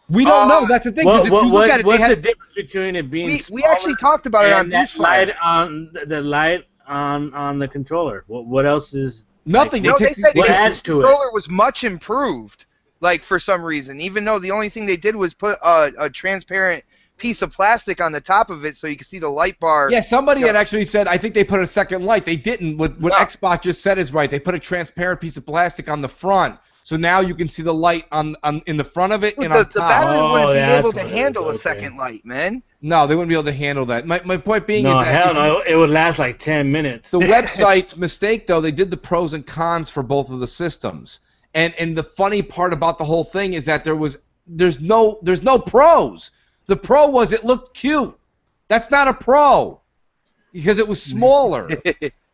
We don't know. That's the thing. Because if you look at it, what's the difference between it being we actually talked about it on that Newsfire. light on the controller? What else is nothing? They said what the adds to it? controller was much improved. Like for some reason, even though the only thing they did was put a transparent piece of plastic on the top of it so you can see the light bar. Yeah, somebody had actually said, I think they put a second light. They didn't. What Xbox just said is right. They put a transparent piece of plastic on the front, so now you can see the light on in the front of it and on top. The battery wouldn't be able to handle a second light, man. No, they wouldn't be able to handle that. My point being is that hell no, it would last like 10 minutes. The website's mistake, though, they did the pros and cons for both of the systems. And the funny part about the whole thing is that there's no pros. The pro was it looked cute. That's not a pro because it was smaller.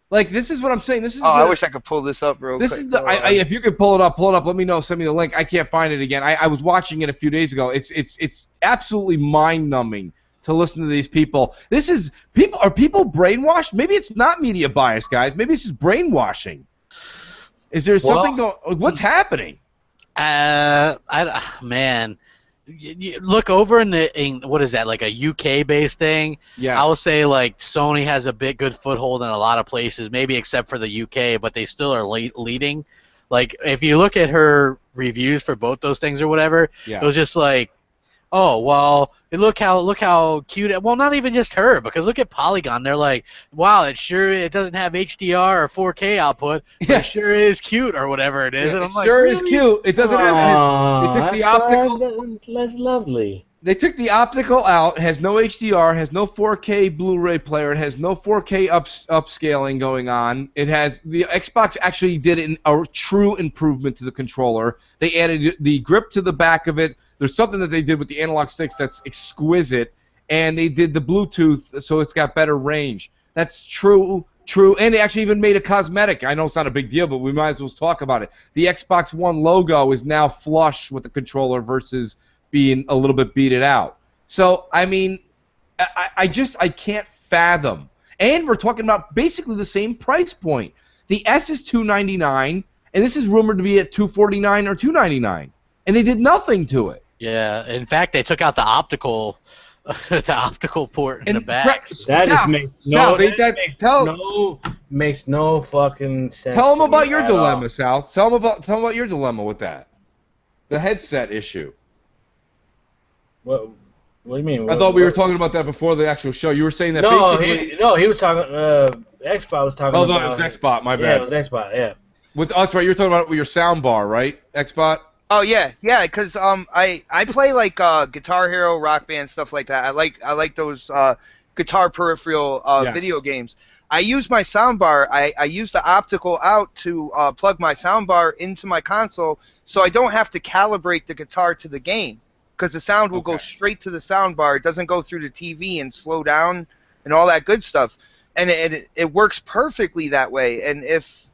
Like this is what I'm saying. This is. I wish I could pull this up real quick. This is the. If you could pull it up. Let me know. Send me the link. I can't find it again. I was watching it a few days ago. It's absolutely mind numbing to listen to these people. Are people brainwashed? Maybe it's not media bias, guys. Maybe it's just brainwashing. Is there something going? What's happening? Man, you look over in what is that, like a UK based thing? Yeah. I would say like Sony has a good foothold in a lot of places, maybe except for the UK, but they still are leading. Like if you look at her reviews for both those things or whatever, it was just like, oh well, look how cute. Well, not even just her, because look at Polygon. They're like, wow, it doesn't have HDR or 4K output, but it sure is cute or whatever it is. And I'm like, really? Is cute. It doesn't have. They took the optical. That's lovely. They took the optical out. It has no HDR. Has no 4K Blu-ray player. It has no 4K upscaling going on. It has the Xbox actually did a true improvement to the controller. They added the grip to the back of it. There's something that they did with the analog sticks that's exquisite, and they did the Bluetooth so it's got better range. That's true, and they actually even made a cosmetic. I know it's not a big deal, but we might as well talk about it. The Xbox One logo is now flush with the controller versus being a little bit beaded out. So, I mean, I can't fathom. And we're talking about basically the same price point. The S is $299, and this is rumored to be at $249 or $299, and they did nothing to it. Yeah, in fact, they took out the optical port in the back. Makes no fucking sense. Tell them about your dilemma, Sal. Tell them about your dilemma with that. The headset issue. What do you mean? I thought we were talking about that before the actual show. You were saying that basically. He was talking. Xbox was talking. Oh, about... no, it was Xbox. My bad. Yeah, it was Xbox. Yeah. That's right. You're talking about it with your sound bar, right? Xbox. Oh yeah, because I play like Guitar Hero, Rock Band, stuff like that. I like those guitar peripheral video games. I use my soundbar. I use the optical out to plug my soundbar into my console, so I don't have to calibrate the guitar to the game, because the sound will go straight to the soundbar. It doesn't go through the TV and slow down and all that good stuff. And it works perfectly that way. And if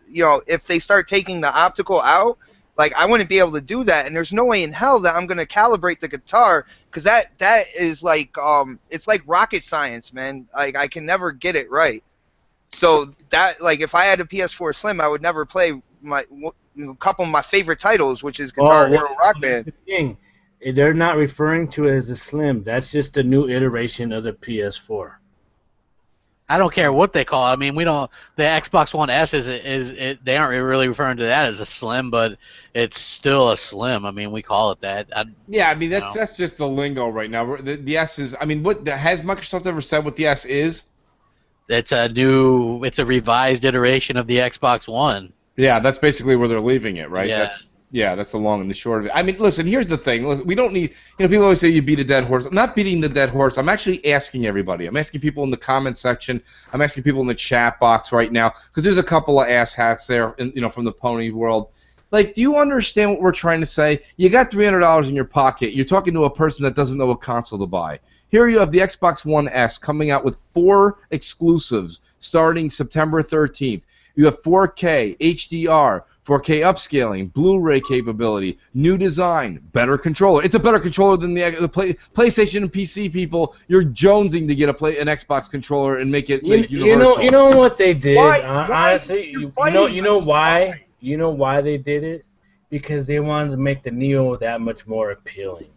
they start taking the optical out, like, I wouldn't be able to do that, and there's no way in hell that I'm gonna calibrate the guitar, because that is like it's like rocket science, man. Like, I can never get it right. So that, like, if I had a PS4 Slim, I would never play a couple of my favorite titles, which is Guitar Hero, Rock Band. They're not referring to it as a Slim. That's just a new iteration of the PS4. I don't care what they call it. I mean, we don't. The Xbox One S they aren't really referring to that as a Slim, but it's still a Slim. I mean, we call it that. Yeah, I mean that's just the lingo right now. The S is. I mean, has Microsoft ever said what the S is? It's a revised iteration of the Xbox One. Yeah, that's basically where they're leaving it, right? Yeah. That's the long and the short of it. I mean, listen, here's the thing. Listen, we don't need, people always say you beat a dead horse. I'm not beating the dead horse. I'm actually asking everybody. I'm asking people in the comment section. I'm asking people in the chat box right now, because there's a couple of asshats there, from the pony world. Like, do you understand what we're trying to say? You got $300 in your pocket. You're talking to a person that doesn't know what console to buy. Here you have the Xbox One S coming out with 4 exclusives starting September 13th. You have 4K, HDR, 4K upscaling, Blu-ray capability, new design, better controller. It's a better controller than the PlayStation and PC people. You're jonesing to get an Xbox controller and make it universal. You know what they did? Why? Honestly, you know why? You know why they did it? Because they wanted to make the Neo that much more appealing.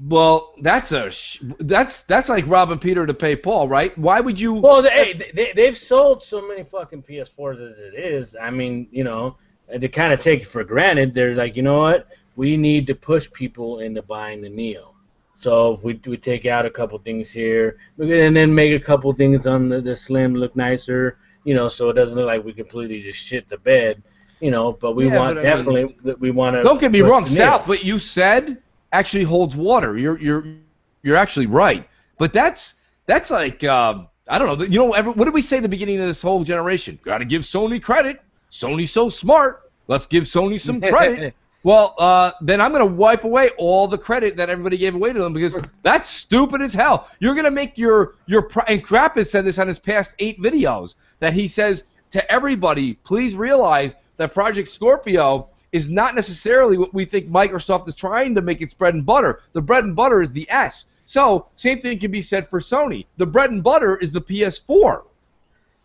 Well, that's like robbing Peter to pay Paul, right? Why would you? Well, they've sold so many fucking PS4s as it is. I mean, to kind of take it for granted, there's like, you know what? We need to push people into buying the Neo. So if we take out a couple things here, and then make a couple things on the Slim look nicer, so it doesn't look like we completely just shit the bed, But we want to. Don't get me wrong, South. What you said actually holds water. You're actually right. But that's like I don't know. What did we say at the beginning of this whole generation? Got to give Sony credit. Sony's so smart. Let's give Sony some credit. Well, then I'm going to wipe away all the credit that everybody gave away to them, because that's stupid as hell. You're going to make and Crap has said this on his past 8 videos, that he says to everybody, please realize that Project Scorpio is not necessarily what we think Microsoft is trying to make its bread and butter. The bread and butter is the S. So, same thing can be said for Sony. The bread and butter is the PS4,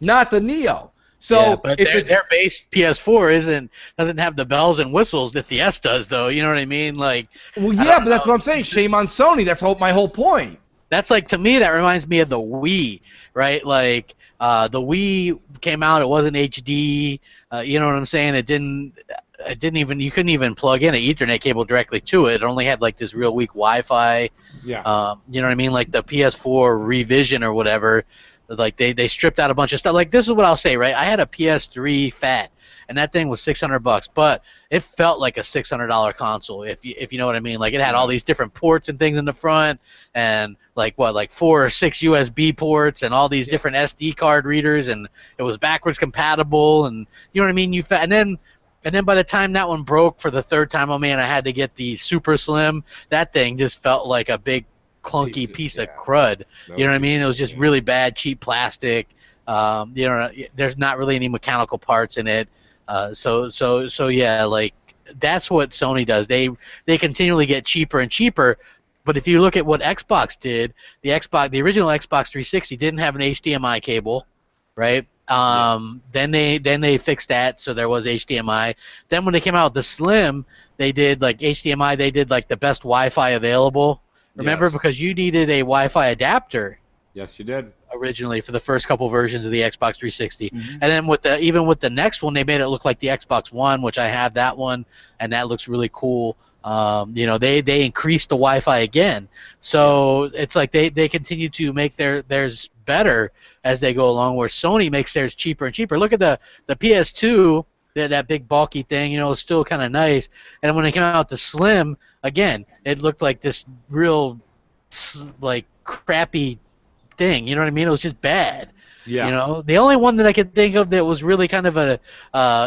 not the Neo. So, yeah, but their base PS4 doesn't have the bells and whistles that the S does, though. You know what I mean? Like, well, yeah, but that's what I'm saying. Shame on Sony. That's my whole point. That's like, to me, that reminds me of the Wii, right? Like, the Wii came out. It wasn't HD. You know what I'm saying? You couldn't even plug in an Ethernet cable directly to it. It only had like this real weak Wi-Fi. Yeah. You know what I mean? Like the PS4 revision or whatever. Like they stripped out a bunch of stuff. Like, this is what I'll say, right? I had a PS3 Fat, and that thing was $600, but it felt like a $600 console. If you know what I mean. Like, it had all these different ports and things in the front, and like 4 or 6 USB ports, and all these different SD card readers, and it was backwards compatible, and you know what I mean. And then by the time that one broke for the 3rd time, oh man, I had to get the Super Slim. That thing just felt like a big clunky piece of crud. You know what I mean? It was just really bad, cheap plastic. There's not really any mechanical parts in it. So yeah, like, that's what Sony does. They continually get cheaper and cheaper, But if you look at what Xbox did, the original Xbox 360 didn't have an HDMI cable, right? Then they fixed that, so there was HDMI. Then when they came out with the Slim, they did like HDMI. They did like the best Wi-Fi available. Remember, Yes. because you needed a Wi-Fi adapter Yes, you did. originally for the first couple versions of the Xbox 360. Mhm. And then even with the next one, they made it look like the Xbox One, which I have that one, and that looks really cool. They increased the Wi-Fi again, so it's like they continue to make theirs better as they go along. Where Sony makes theirs cheaper and cheaper. Look at the PS2, that big bulky thing. It's still kind of nice. And when it came out the Slim, again, it looked like this real like crappy thing. You know what I mean? It was just bad. Yeah. The only one that I could think of that was really kind of a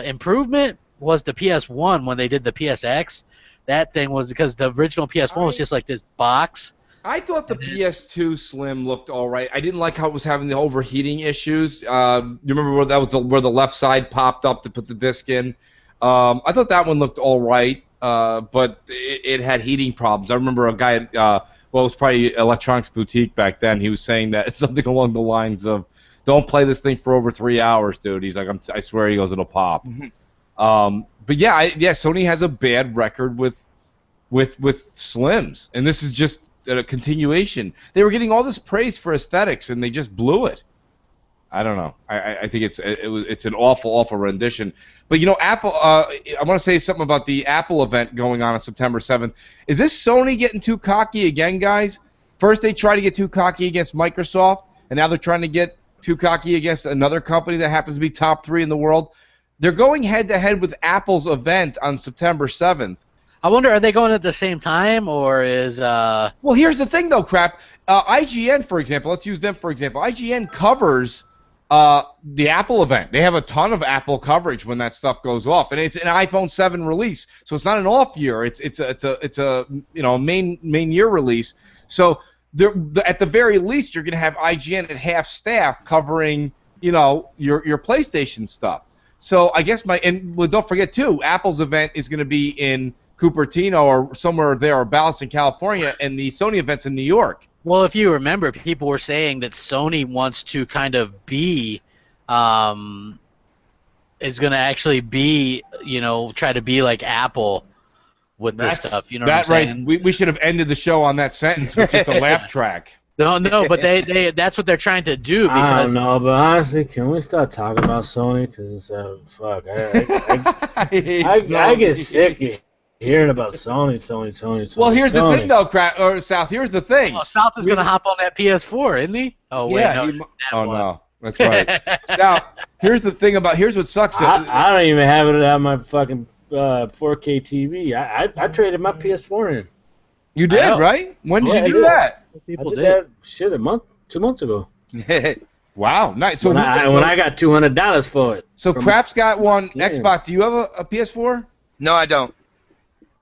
improvement was the PS1 when they did the PSX. That thing was because the original PS1 was just like this box. I thought the PS2 Slim looked all right. I didn't like how it was having the overheating issues. You remember where that was where the left side popped up to put the disc in? I thought that one looked all right, but it had heating problems. I remember a guy, it was probably Electronics Boutique back then. He was saying that it's something along the lines of, "Don't play this thing for over 3 hours, dude." He's like, "I swear," he goes, "it'll pop." Mhm. But yeah, Sony has a bad record with Slims, and this is just a continuation. They were getting all this praise for aesthetics, and they just blew it. I don't know. I think it's an awful rendition. But Apple. I want to say something about the Apple event going on September 7th. Is this Sony getting too cocky again, guys? First they tried to get too cocky against Microsoft, and now they're trying to get too cocky against another company that happens to be top 3 in the world. They're going head-to-head with Apple's event on September 7th. I wonder, are they going at the same time, or is... Well, here's the thing, though, crap. IGN, for example, let's use them for example. IGN covers the Apple event. They have a ton of Apple coverage when that stuff goes off, and it's an iPhone 7 release, so it's not an off year. It's a main year release. So at the very least, you're going to have IGN at half staff covering your PlayStation stuff. So I guess don't forget too, Apple's event is going to be in Cupertino or somewhere thereabouts in California, and the Sony event's in New York. Well, if you remember, people were saying that Sony wants to kind of be, is going to actually be, try to be like Apple with this stuff. You know what I'm saying? Right. We should have ended the show on that sentence with just a laugh track. No, but that's what they're trying to do. Because I don't know, but honestly, can we stop talking about Sony? Because fuck, I get sick of hearing about Sony. Well, here's the thing, though, South. Here's the thing. Oh, South is going to hop on that PS4, isn't he? Oh wait, yeah, no, that's right. South. Here's what sucks. I don't even have it on my fucking 4K TV. I traded my PS4 in. You did, right? When did you do that? People did that 2 months ago. Wow, nice. So when I got $200 for it. So Crap's got one Slim. Xbox. Do you have a PS4? No, I don't.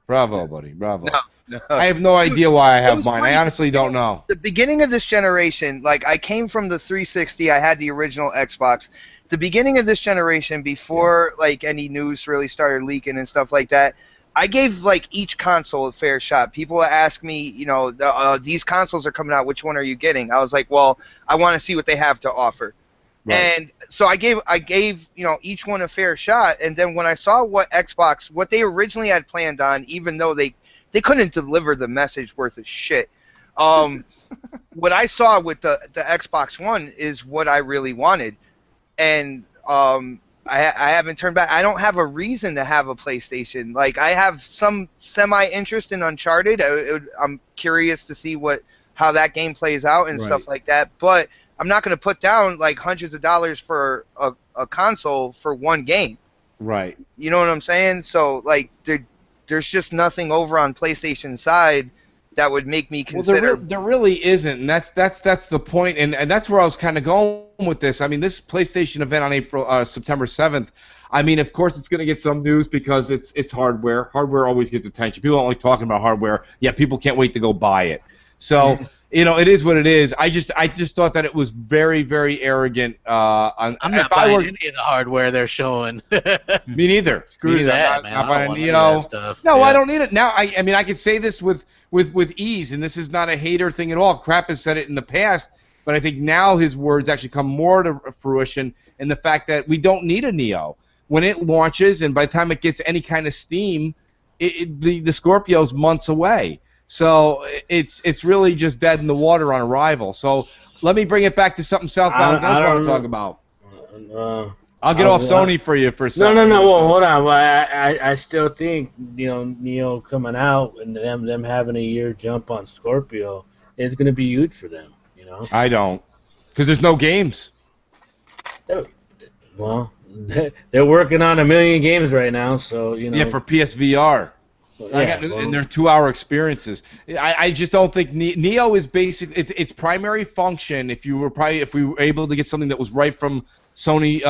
Bravo, buddy. Bravo. No. I have no idea why I have was mine. funny. I honestly don't know. The beginning of this generation, like I came from the 360, I had the original Xbox. The beginning of this generation, before like any news really started leaking and stuff like that, I gave like each console a fair shot. People ask me, these consoles are coming out. Which one are you getting? I was like, well, I want to see what they have to offer. Right. And so I gave each one a fair shot. And then when I saw what they originally had planned on, even though they couldn't deliver the message worth of shit. What I saw with the Xbox One is what I really wanted, and I haven't turned back. I don't have a reason to have a PlayStation. Like I have some semi-interest in Uncharted. I'm curious to see how that game plays out and stuff like that. But I'm not going to put down like hundreds of dollars for a console for one game. Right. You know what I'm saying? So like there's just nothing over on PlayStation side that would make me consider. Well, there really isn't, and that's the point, and that's where I was kind of going with this. I mean, this PlayStation event on September 7th. I mean, of course, it's going to get some news because it's hardware. Hardware always gets attention. People don't like talking about hardware. Yeah, people can't wait to go buy it. So it is what it is. I just thought that it was very, very arrogant. I'm not buying any of the hardware they're showing. Me neither. Screw that, man. I don't want any of that stuff. No, I don't need it now. I mean, I can say this with ease, and this is not a hater thing at all. Crap has said it in the past, but I think now his words actually come more to fruition in the fact that we don't need a Neo. When it launches, and by the time it gets any kind of steam, the Scorpio's months away. So it's really just dead in the water on arrival. So let me bring it back to something Southbound does want to talk about. I'll get off Sony for you for a second. No. Well, hold on. Well, I still think Neo coming out and them having a year jump on Scorpio is going to be huge for them. I don't, because there's no games. Well, they're working on 1 million games right now, so Yeah, for PSVR. And they're 2-hour experiences. I just don't think Neo is basic. Its primary function, if we were able to get something that was right from Sony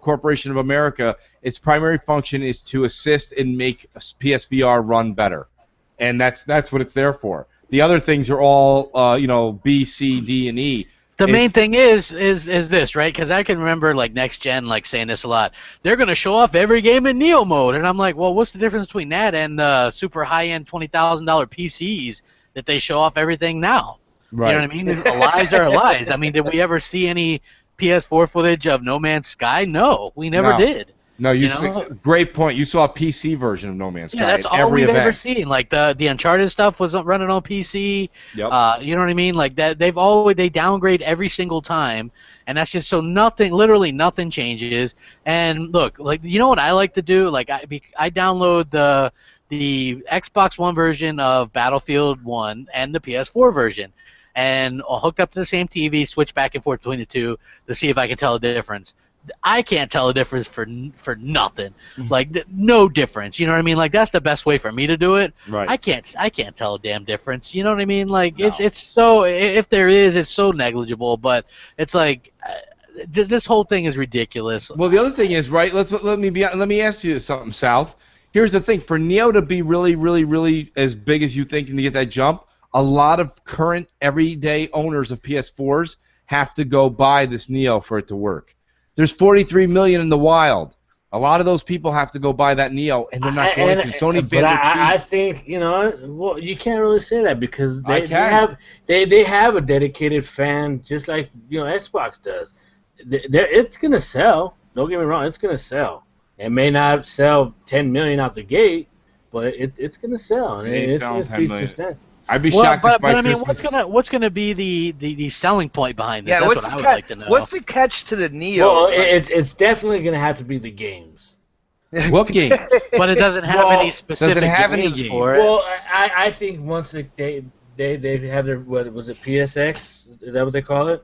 Corporation of America, its primary function is to assist and make PSVR run better, and that's what it's there for. The other things are all B, C, D, and E. The main thing is this, right? Because I can remember like next gen saying this a lot. They're gonna show off every game in Neo mode, and I'm like, well, what's the difference between that and super high-end $20,000 PCs that they show off everything now? Right. You know what I mean? Lies are lies. I mean, did we ever see any PS4 footage of No Man's Sky? No, we never did. No, great point. You saw a PC version of No Man's Sky. Yeah, that's all we've ever seen. Like the Uncharted stuff was running on PC. Yep. You know what I mean? Like that, they downgrade every single time, and that's just so literally nothing changes. And look, you know what I like to do? Like I download the Xbox One version of Battlefield 1 and the PS4 version, and I'll hook up to the same TV, switch back and forth between the two to see if I can tell the difference. I can't tell a difference for nothing. Like no difference. You know what I mean? Like that's the best way for me to do it. Right. I can't tell a damn difference. You know what I mean? Like it's so, if there is, it's so negligible. But it's like this whole thing is ridiculous. Well, the other thing is, right? Let me ask you something, South. Here's the thing: for Neo to be really, really, really as big as you think and to get that jump, a lot of current everyday owners of PS4s have to go buy this Neo for it to work. There's 43 million in the wild. A lot of those people have to go buy that Neo, and they're not going to. Sony fans are cheap. I think well, you can't really say that because they have a dedicated fan, just like Xbox does. It's gonna sell. Don't get me wrong, it's gonna sell. It may not sell 10 million out the gate, but it's gonna sell. It's gonna be sustained. I'd be shocked. But I mean, what's gonna be the selling point behind this? Yeah, that's what I would like to know. What's the catch to the Neo? Well, it's definitely gonna have to be the games. What game? But it doesn't have any specific games for it. Well, I think once they have their, what was it, PSX? Is that what they call it?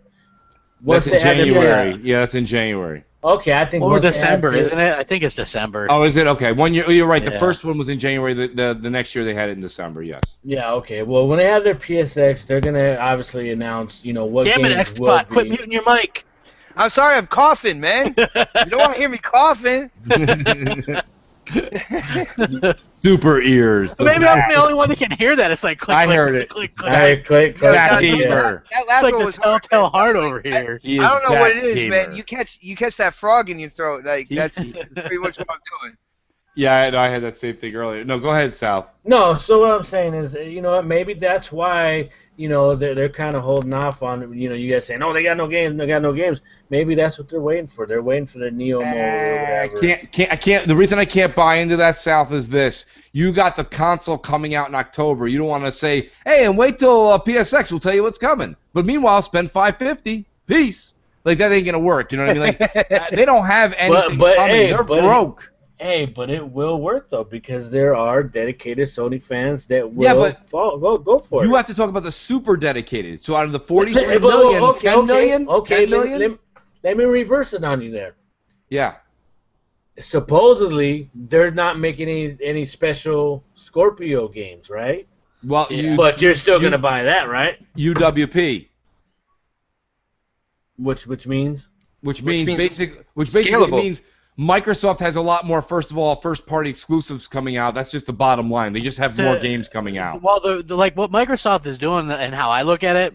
That's in January. Yeah, that's in January. Okay, I think. Or December, isn't it? I think it's December. Oh, is it? Okay. One year. You're right. The first one was in January. The next year they had it in December. Yes. Yeah. Okay. Well, when they have their PSX, they're gonna obviously announce, what Damn games it, Xbox! Quit muting your mic. I'm sorry, I'm coughing, man. You don't want to hear me coughing. Super ears. Maybe I'm the only one that can hear that. It's like click, I click, heard click, it. click, click. Hey, click. That It's last like one the was telltale heart over here. I don't know what it is, man. You catch that frog in your throat. Like that's pretty much what I'm doing. Yeah, I had that same thing earlier. No, go ahead, Sal. No, so what I'm saying is, maybe that's why, they're kind of holding off on, you guys saying, oh, they got no games. Maybe that's what they're waiting for. They're waiting for the Neo mode or whatever. I can't. The reason I can't buy into that, South, is this. You got the console coming out in October. You don't want to say, hey, and wait till PSX will tell you what's coming. But meanwhile, spend $550. Peace. Like, that ain't going to work. You know what I mean? Like, they don't have anything coming. Hey, they're broke. Hey, but it will work, though, because there are dedicated Sony fans that will go for it. You have to talk about the super dedicated. So out of the 43 million, 10 million? Okay, 10 million? Let me reverse it on you there. Yeah. Supposedly, they're not making any special Scorpio games, right? Well, but you're still going to buy that, right? UWP. Which means? Which basically scalable. means Microsoft has a lot more, first of all, first-party exclusives coming out. That's just the bottom line. They just have more games coming out. Well, like what Microsoft is doing and how I look at it,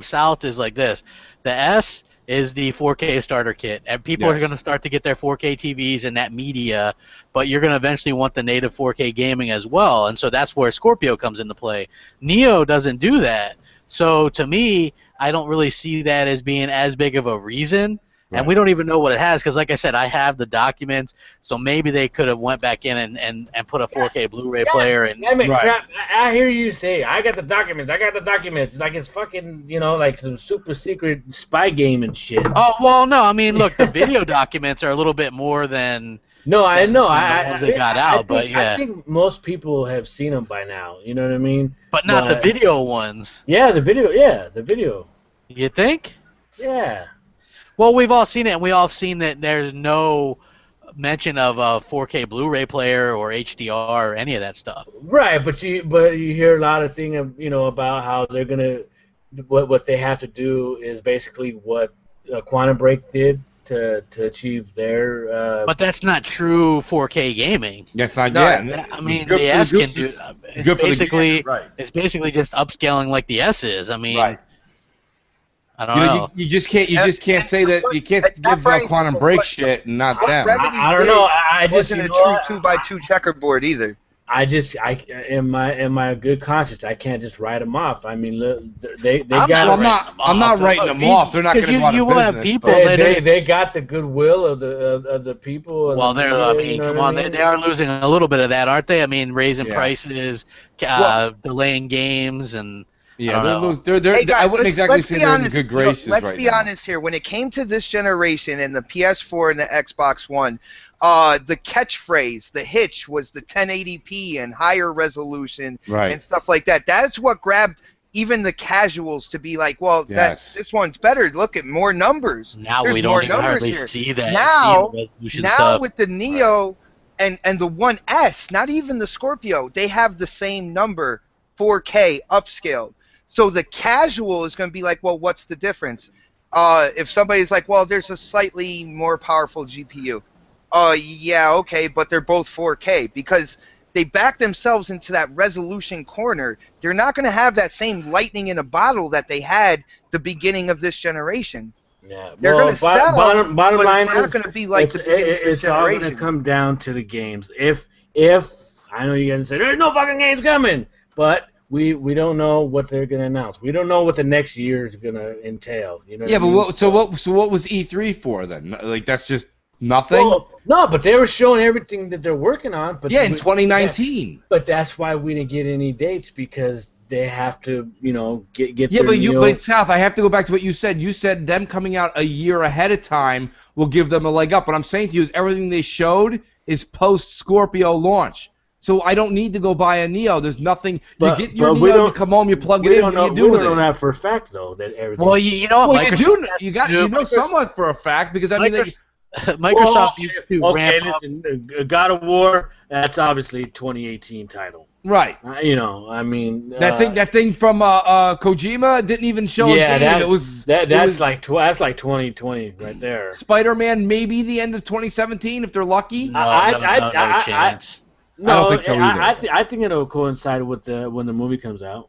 South, is like this. The S is the 4K starter kit, and people are going to start to get their 4K TVs and that media, but you're going to eventually want the native 4K gaming as well, and so that's where Scorpio comes into play. Neo doesn't do that, so to me, I don't really see that as being as big of a reason. And we don't even know what it has because, like I said, I have the documents, so maybe they could have went back in and put a 4K Blu-ray player in. I hear you say, I got the documents. It's like it's fucking, like some super secret spy game and shit. Oh, well, no. I mean, look, the video documents are a little bit more than... No, I know. The ones that got out, but yeah. I think most people have seen them by now. You know what I mean? But not the video ones. Yeah, the video. Yeah, the video. You think? Yeah. Well, we've all seen it, and we all have seen that there's no mention of a 4K Blu-ray player or HDR or any of that stuff. Right, but you hear a lot of things, about how they're gonna what they have to do is basically what Quantum Break did to achieve their. But that's not true 4K gaming. That's not. I mean, the S can do. It's basically just upscaling like the S is. I mean. I don't know. You just can't say that. You can't give Quantum Break shit and not them. I don't know. I just wasn't a true 2x2 checkerboard either. In my good conscience, I can't just write them off. I mean, they I'm not writing them off. They're not going to go out of business. Have people. They got the goodwill of the people. Well, come on, they are losing a little bit of that, aren't they? I mean, raising prices, delaying games, and. Yeah, hey guys, I wouldn't exactly say they're in good graces right now. Let's be honest here. When it came to this generation and the PS4 and the Xbox One, the catchphrase, the hitch was the 1080p and higher resolution and stuff like that. That's what grabbed even the casuals to be like, well, this one's better. Look at more numbers. Now we don't even hardly see that. Now with the Neo and the One S, not even the Scorpio, they have the same number, 4K upscaled. So the casual is going to be like, well, what's the difference? If somebody's like, well, there's a slightly more powerful GPU. Yeah, okay, but they're both 4K because they back themselves into that resolution corner. They're not going to have that same lightning in a bottle that they had the beginning of this generation. Yeah, they're going to sell, bottom line it's not going to be like the beginning of this generation. It's all going to come down to the games. If I know you guys say there's no fucking games coming, but we don't know what they're gonna announce. We don't know what the next year is gonna entail. You know? Yeah, but what was E3 for then? Like that's just nothing. Well, no, but they were showing everything that they're working on. But in 2019. Yeah, but that's why we didn't get any dates because they have to, get. Yeah, but South, I have to go back to what you said. You said them coming out a year ahead of time will give them a leg up. What I'm saying to you is everything they showed is post Scorpio launch. So I don't need to go buy a Neo. There's nothing. You get your Neo, you come home, you plug it in. What do you do with it? We don't know that for a fact, though. That everything. Well, you know what? You know somewhat for a fact because I mean, Microsoft used to ramp up. Listen, God of War. That's obviously a 2018 title. Right. I mean. That thing from Kojima didn't even show a game. That's like 2020 right there. Spider-Man maybe the end of 2017 if they're lucky. No chance. No, I don't think so either. I think it'll coincide with when the movie comes out.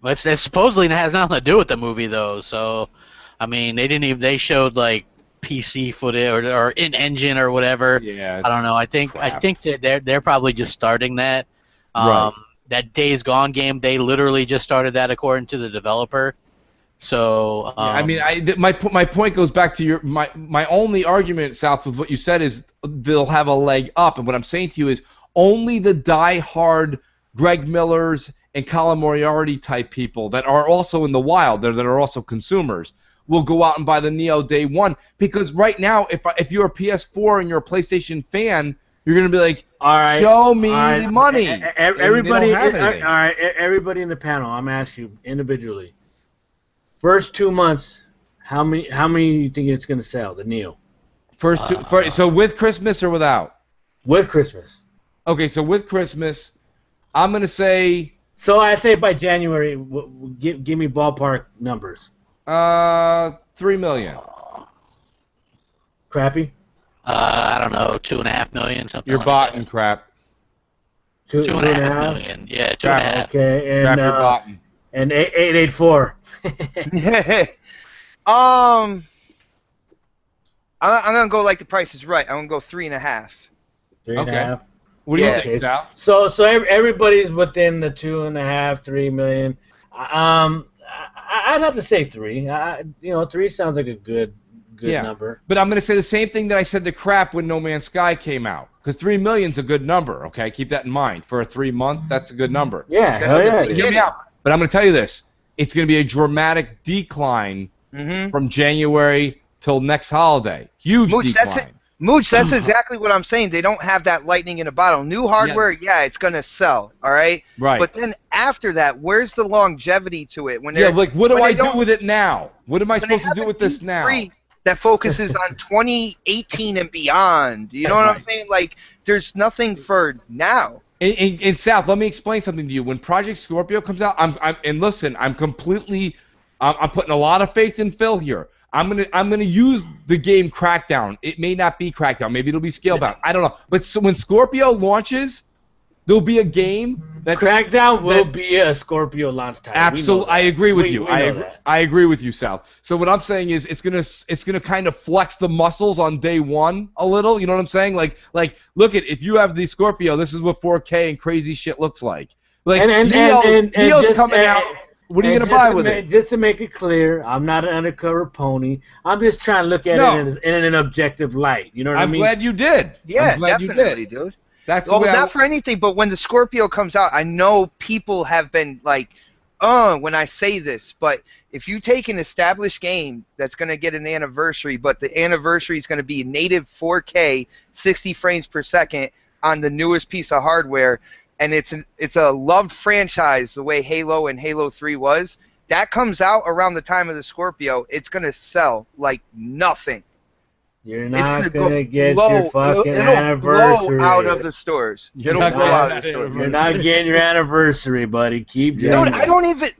Well, it supposedly has nothing to do with the movie though. So, I mean, they showed like PC footage or in engine or whatever. Yeah, I don't know. I think that they're probably just starting that. Right. That Days Gone game, they literally just started that according to the developer. So I mean, my point goes back to my only argument, South, with what you said is they'll have a leg up, and what I'm saying to you is only the die-hard Greg Millers and Colin Moriarty type people that are also in the wild, that are also consumers, will go out and buy the Neo day one. Because right now, if you're a PS4 and you're a PlayStation fan, you're gonna be like, all right, show me the money. Everybody, all right, everybody in the panel, I'm asking you individually. First 2 months, how many do you think it's going to sell, the Neo? So with Christmas or without? With Christmas. Okay, so with Christmas, I'm going to say... So I say by January, give me ballpark numbers. 3 million. Crappy? I don't know, 2.5 million, something You're like botting that. crap. 2.5 million. Yeah, 2.5. Okay, Crap, and you're botting. and 884. I'm gonna go like the Price is Right. I'm gonna go 3.5. 3.5. Okay. What do you Yeah. think, Sal? So everybody's within the 2.5, 3 million. I'd have to say 3. 3 sounds like a good Yeah. number. But I'm going to say the same thing that I said to Crap when No Man's Sky came out. Because 3 million's a good number, okay? Keep that in mind. For a 3-month, that's a good number. Yeah, hell yeah. Hear me out. But I'm going to tell you this. It's going to be a dramatic decline from January till next holiday. Huge Mooch, decline. that's it. Mooch, that's exactly what I'm saying. They don't have that lightning in a bottle. New hardware, yeah, it's gonna sell, all right? Right. But then after that, where's the longevity to it? When Yeah, like what do I do don't- with it now? What am I when they supposed to have do an with this now? E3 that focuses on 2018 and beyond. You know what I'm saying? Like, there's nothing for now. In South, let me explain something to you. When Project Scorpio comes out, I'm putting a lot of faith in Phil here. I'm gonna use the game Crackdown. It may not be Crackdown. Maybe it'll be Scalebound. I don't know. But so when Scorpio launches, there'll be a game that Crackdown will be a Scorpio launch title. Absolutely, I agree with you. We know that. I agree with you, Sal. So what I'm saying is, it's gonna kind of flex the muscles on day one a little. You know what I'm saying? Like look at if you have the Scorpio, this is what 4K and crazy shit looks like. Like Neo's coming out. What are you gonna buy with it? Just to make it clear, I'm not an undercover pony. I'm just trying to look at it in an objective light. You know what I mean? I'm glad you did. Yeah, I'm glad definitely, you did. dude. That's Well, not for anything, but when the Scorpio comes out, I know people have been like, when I say this, but if you take an established game that's going to get an anniversary, but the anniversary is going to be native 4K, 60 frames per second on the newest piece of hardware, and it's a loved franchise the way Halo and Halo 3 was, that comes out around the time of the Scorpio, it's going to sell like nothing. You're not gonna get your fucking it'll anniversary blow out of the stores. It'll blow out of the stores. You're not getting your anniversary, buddy. Keep Dude, dreaming. I don't even.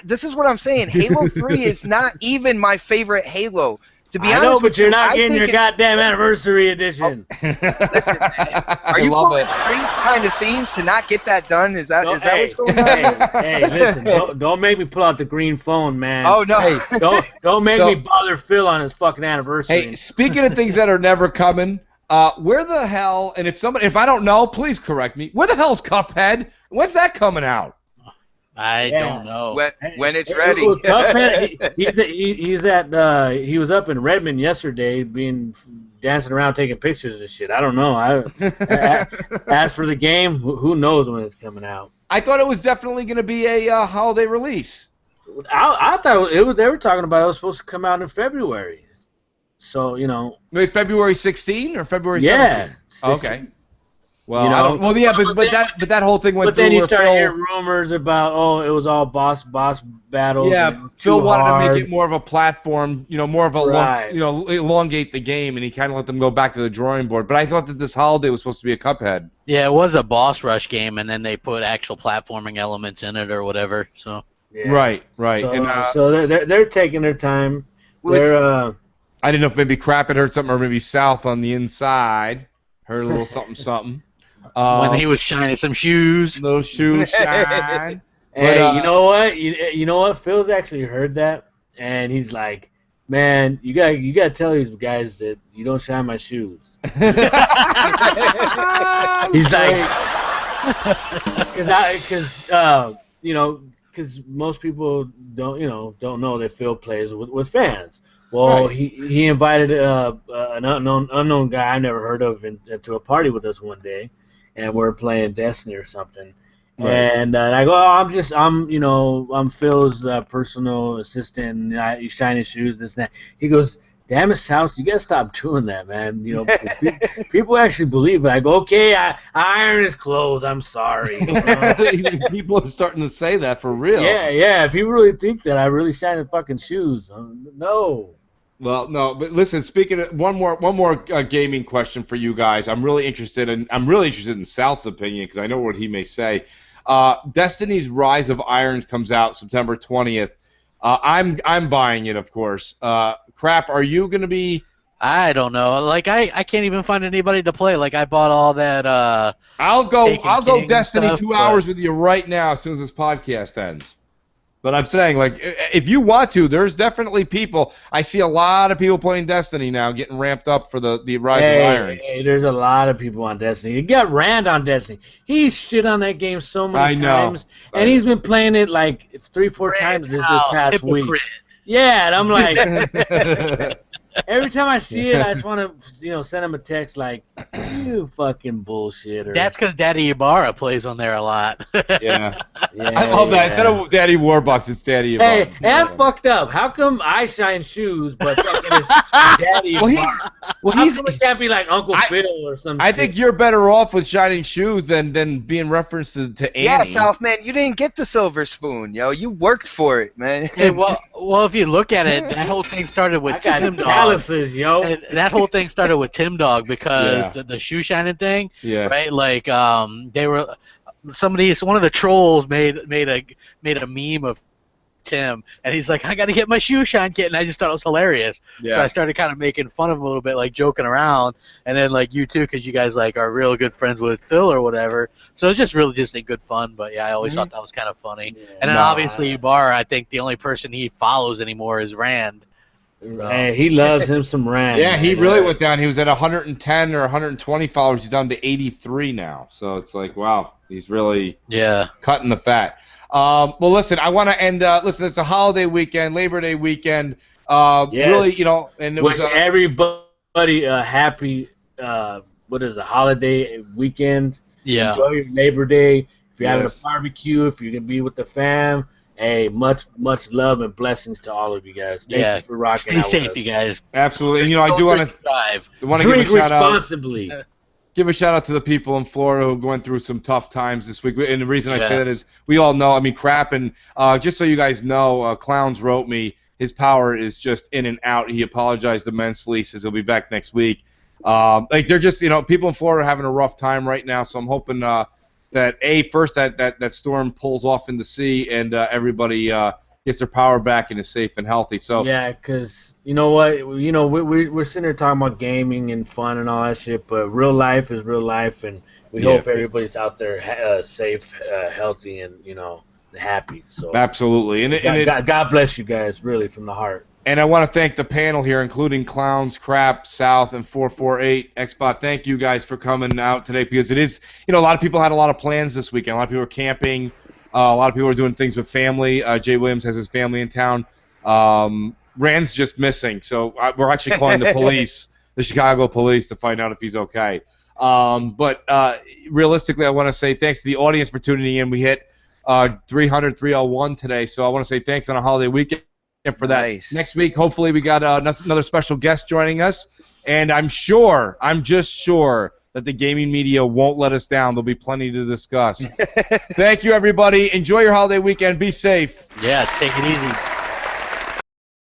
This is what I'm saying. Halo 3 is not even my favorite Halo. To be honest, I know, but you're not getting your it's- goddamn anniversry edition. Listen, man, are you pulling strings behind the scenes to not get that done? Is that what's going on? Hey, listen, don't make me pull out the green phone, man. Oh no! Hey, don't make me bother Phil on his fucking anniversary. Hey, speaking of things that are never coming, where the hell? And if I don't know, please correct me. Where the hell's Cuphead? When's that coming out? I don't know. When it's ready. Cuphead, he was up in Redmond yesterday, dancing around taking pictures and shit. I don't know. As for the game, who knows when it's coming out? I thought it was definitely going to be a holiday release. I thought they were talking about it was supposed to come out in February. So Maybe February 16 or February 17? Yeah. Okay. Well, I don't. Well, yeah, but that whole thing went through. But then you where start Phil, hearing rumors about it was all boss battles. Yeah, Phil wanted to make it more of a platform, more of a Right. elongate the game, and he kind of let them go back to the drawing board. But I thought that this holiday was supposed to be a Cuphead. Yeah, it was a boss rush game, and then they put actual platforming elements in it or whatever. So. Yeah. Right. So, so they're taking their time. I didn't know if maybe Crap had heard something, or maybe South on the inside heard a little something. When he was shining some shoes. Those shoes shine. Hey, you know what? You know what? Phil's actually heard that, and he's like, "Man, you gotta tell these guys that you don't shine my shoes." He's like, because most people don't know that Phil plays with fans. Well, right. he invited an unknown guy I never heard of to a party with us one day, and we're playing Destiny or something. Right. And I go, I'm Phil's personal assistant. And you shine his shoes, this and that. He goes, damn it, South, you gotta stop doing that, man. People actually believe it. I go, okay, I iron his clothes. I'm sorry. People are starting to say that for real. Yeah. People really think that I really shine his fucking shoes. No. Well, no, but listen. Speaking of one more gaming question for you guys. I'm really interested in South's opinion because I know what he may say. Destiny's Rise of Iron comes out September 20th. I'm buying it, of course. Crap, are you going to be I don't know. Like I can't even find anybody to play. Like I bought all that. I'll go King Destiny stuff, 2 hours with you right now as soon as this podcast ends. But I'm saying, like, if you want to, there's definitely people. I see a lot of people playing Destiny now, getting ramped up for the Rise of Irons. Hey, there's a lot of people on Destiny. You got Rand on Destiny. He shit on that game so many times, and he's been playing it like 3-4 times this past week. Yeah, and I'm like, every time I see it, I just want to, send him a text like, "You fucking bullshitter." That's because Daddy Ibarra plays on there a lot. Yeah. I love that. Instead of Daddy Warbucks, it's Daddy Ibarra. Hey, that's fucked up. How come I shine shoes, but it's Daddy Ibarra? How come it can't be like Uncle Phil or something? I think you're better off with shining shoes than being referenced to Annie. Yeah, Southman, you didn't get the silver spoon, yo. You worked for it, man. Hey, well, if you look at it, that whole thing started with Tim Dog. Calluses, yo. And that whole thing started with Tim Dog because the shoe shining thing, right? Like they were one of the trolls made a meme of Tim, and he's like, I got to get my shoe shine kit, and I just thought it was hilarious. So I started kind of making fun of him a little bit, like joking around, and then like you too, because you guys like are real good friends with Phil or whatever. So it's just really just a good fun. But yeah, I always thought that was kind of funny. Yeah. And then obviously Ibarra, I think the only person he follows anymore is Rand. So. Hey, he loves him some Rand. Yeah, he really went down. He was at 110 or 120 followers. He's down to 83 now. So it's like, wow, he's really cutting the fat. Well, listen, I want to end. Listen, it's a holiday weekend, Labor Day weekend. Really, and it wish was everybody a happy. What is a holiday weekend? Yeah. Enjoy your Labor Day. If you're having a barbecue, if you're gonna be with the fam. Hey, much love and blessings to all of you guys. Thank you for rocking out. Stay safe, you guys. Absolutely. And, I do want to drink responsibly. Give a shout out to the people in Florida who are going through some tough times this week. And the reason I say that is we all know, Crap, and just so you guys know, Clowns wrote me, his power is just in and out. He apologized immensely, says he'll be back next week. They're just, people in Florida are having a rough time right now, so I'm hoping that first that storm pulls off in the sea and everybody gets their power back and is safe and healthy. So yeah, because you know what, we're sitting here talking about gaming and fun and all that shit, but real life is real life, and we hope everybody's out there safe, healthy, and happy. So absolutely, and God bless you guys, really, from the heart. And I want to thank the panel here, including Clowns, Crap, South, and 448 Xbot. Thank you guys for coming out today because it is, a lot of people had a lot of plans this weekend. A lot of people were camping. A lot of people were doing things with family. Jay Williams has his family in town. Rand's just missing, so we're actually calling the police, the Chicago police, to find out if he's okay. But realistically, I want to say thanks to the audience for tuning in. We hit 301 today, so I want to say thanks on a holiday weekend. And for that, next week, hopefully, we got another special guest joining us. And I'm just sure that the gaming media won't let us down. There'll be plenty to discuss. Thank you, everybody. Enjoy your holiday weekend. Be safe. Yeah, take it easy.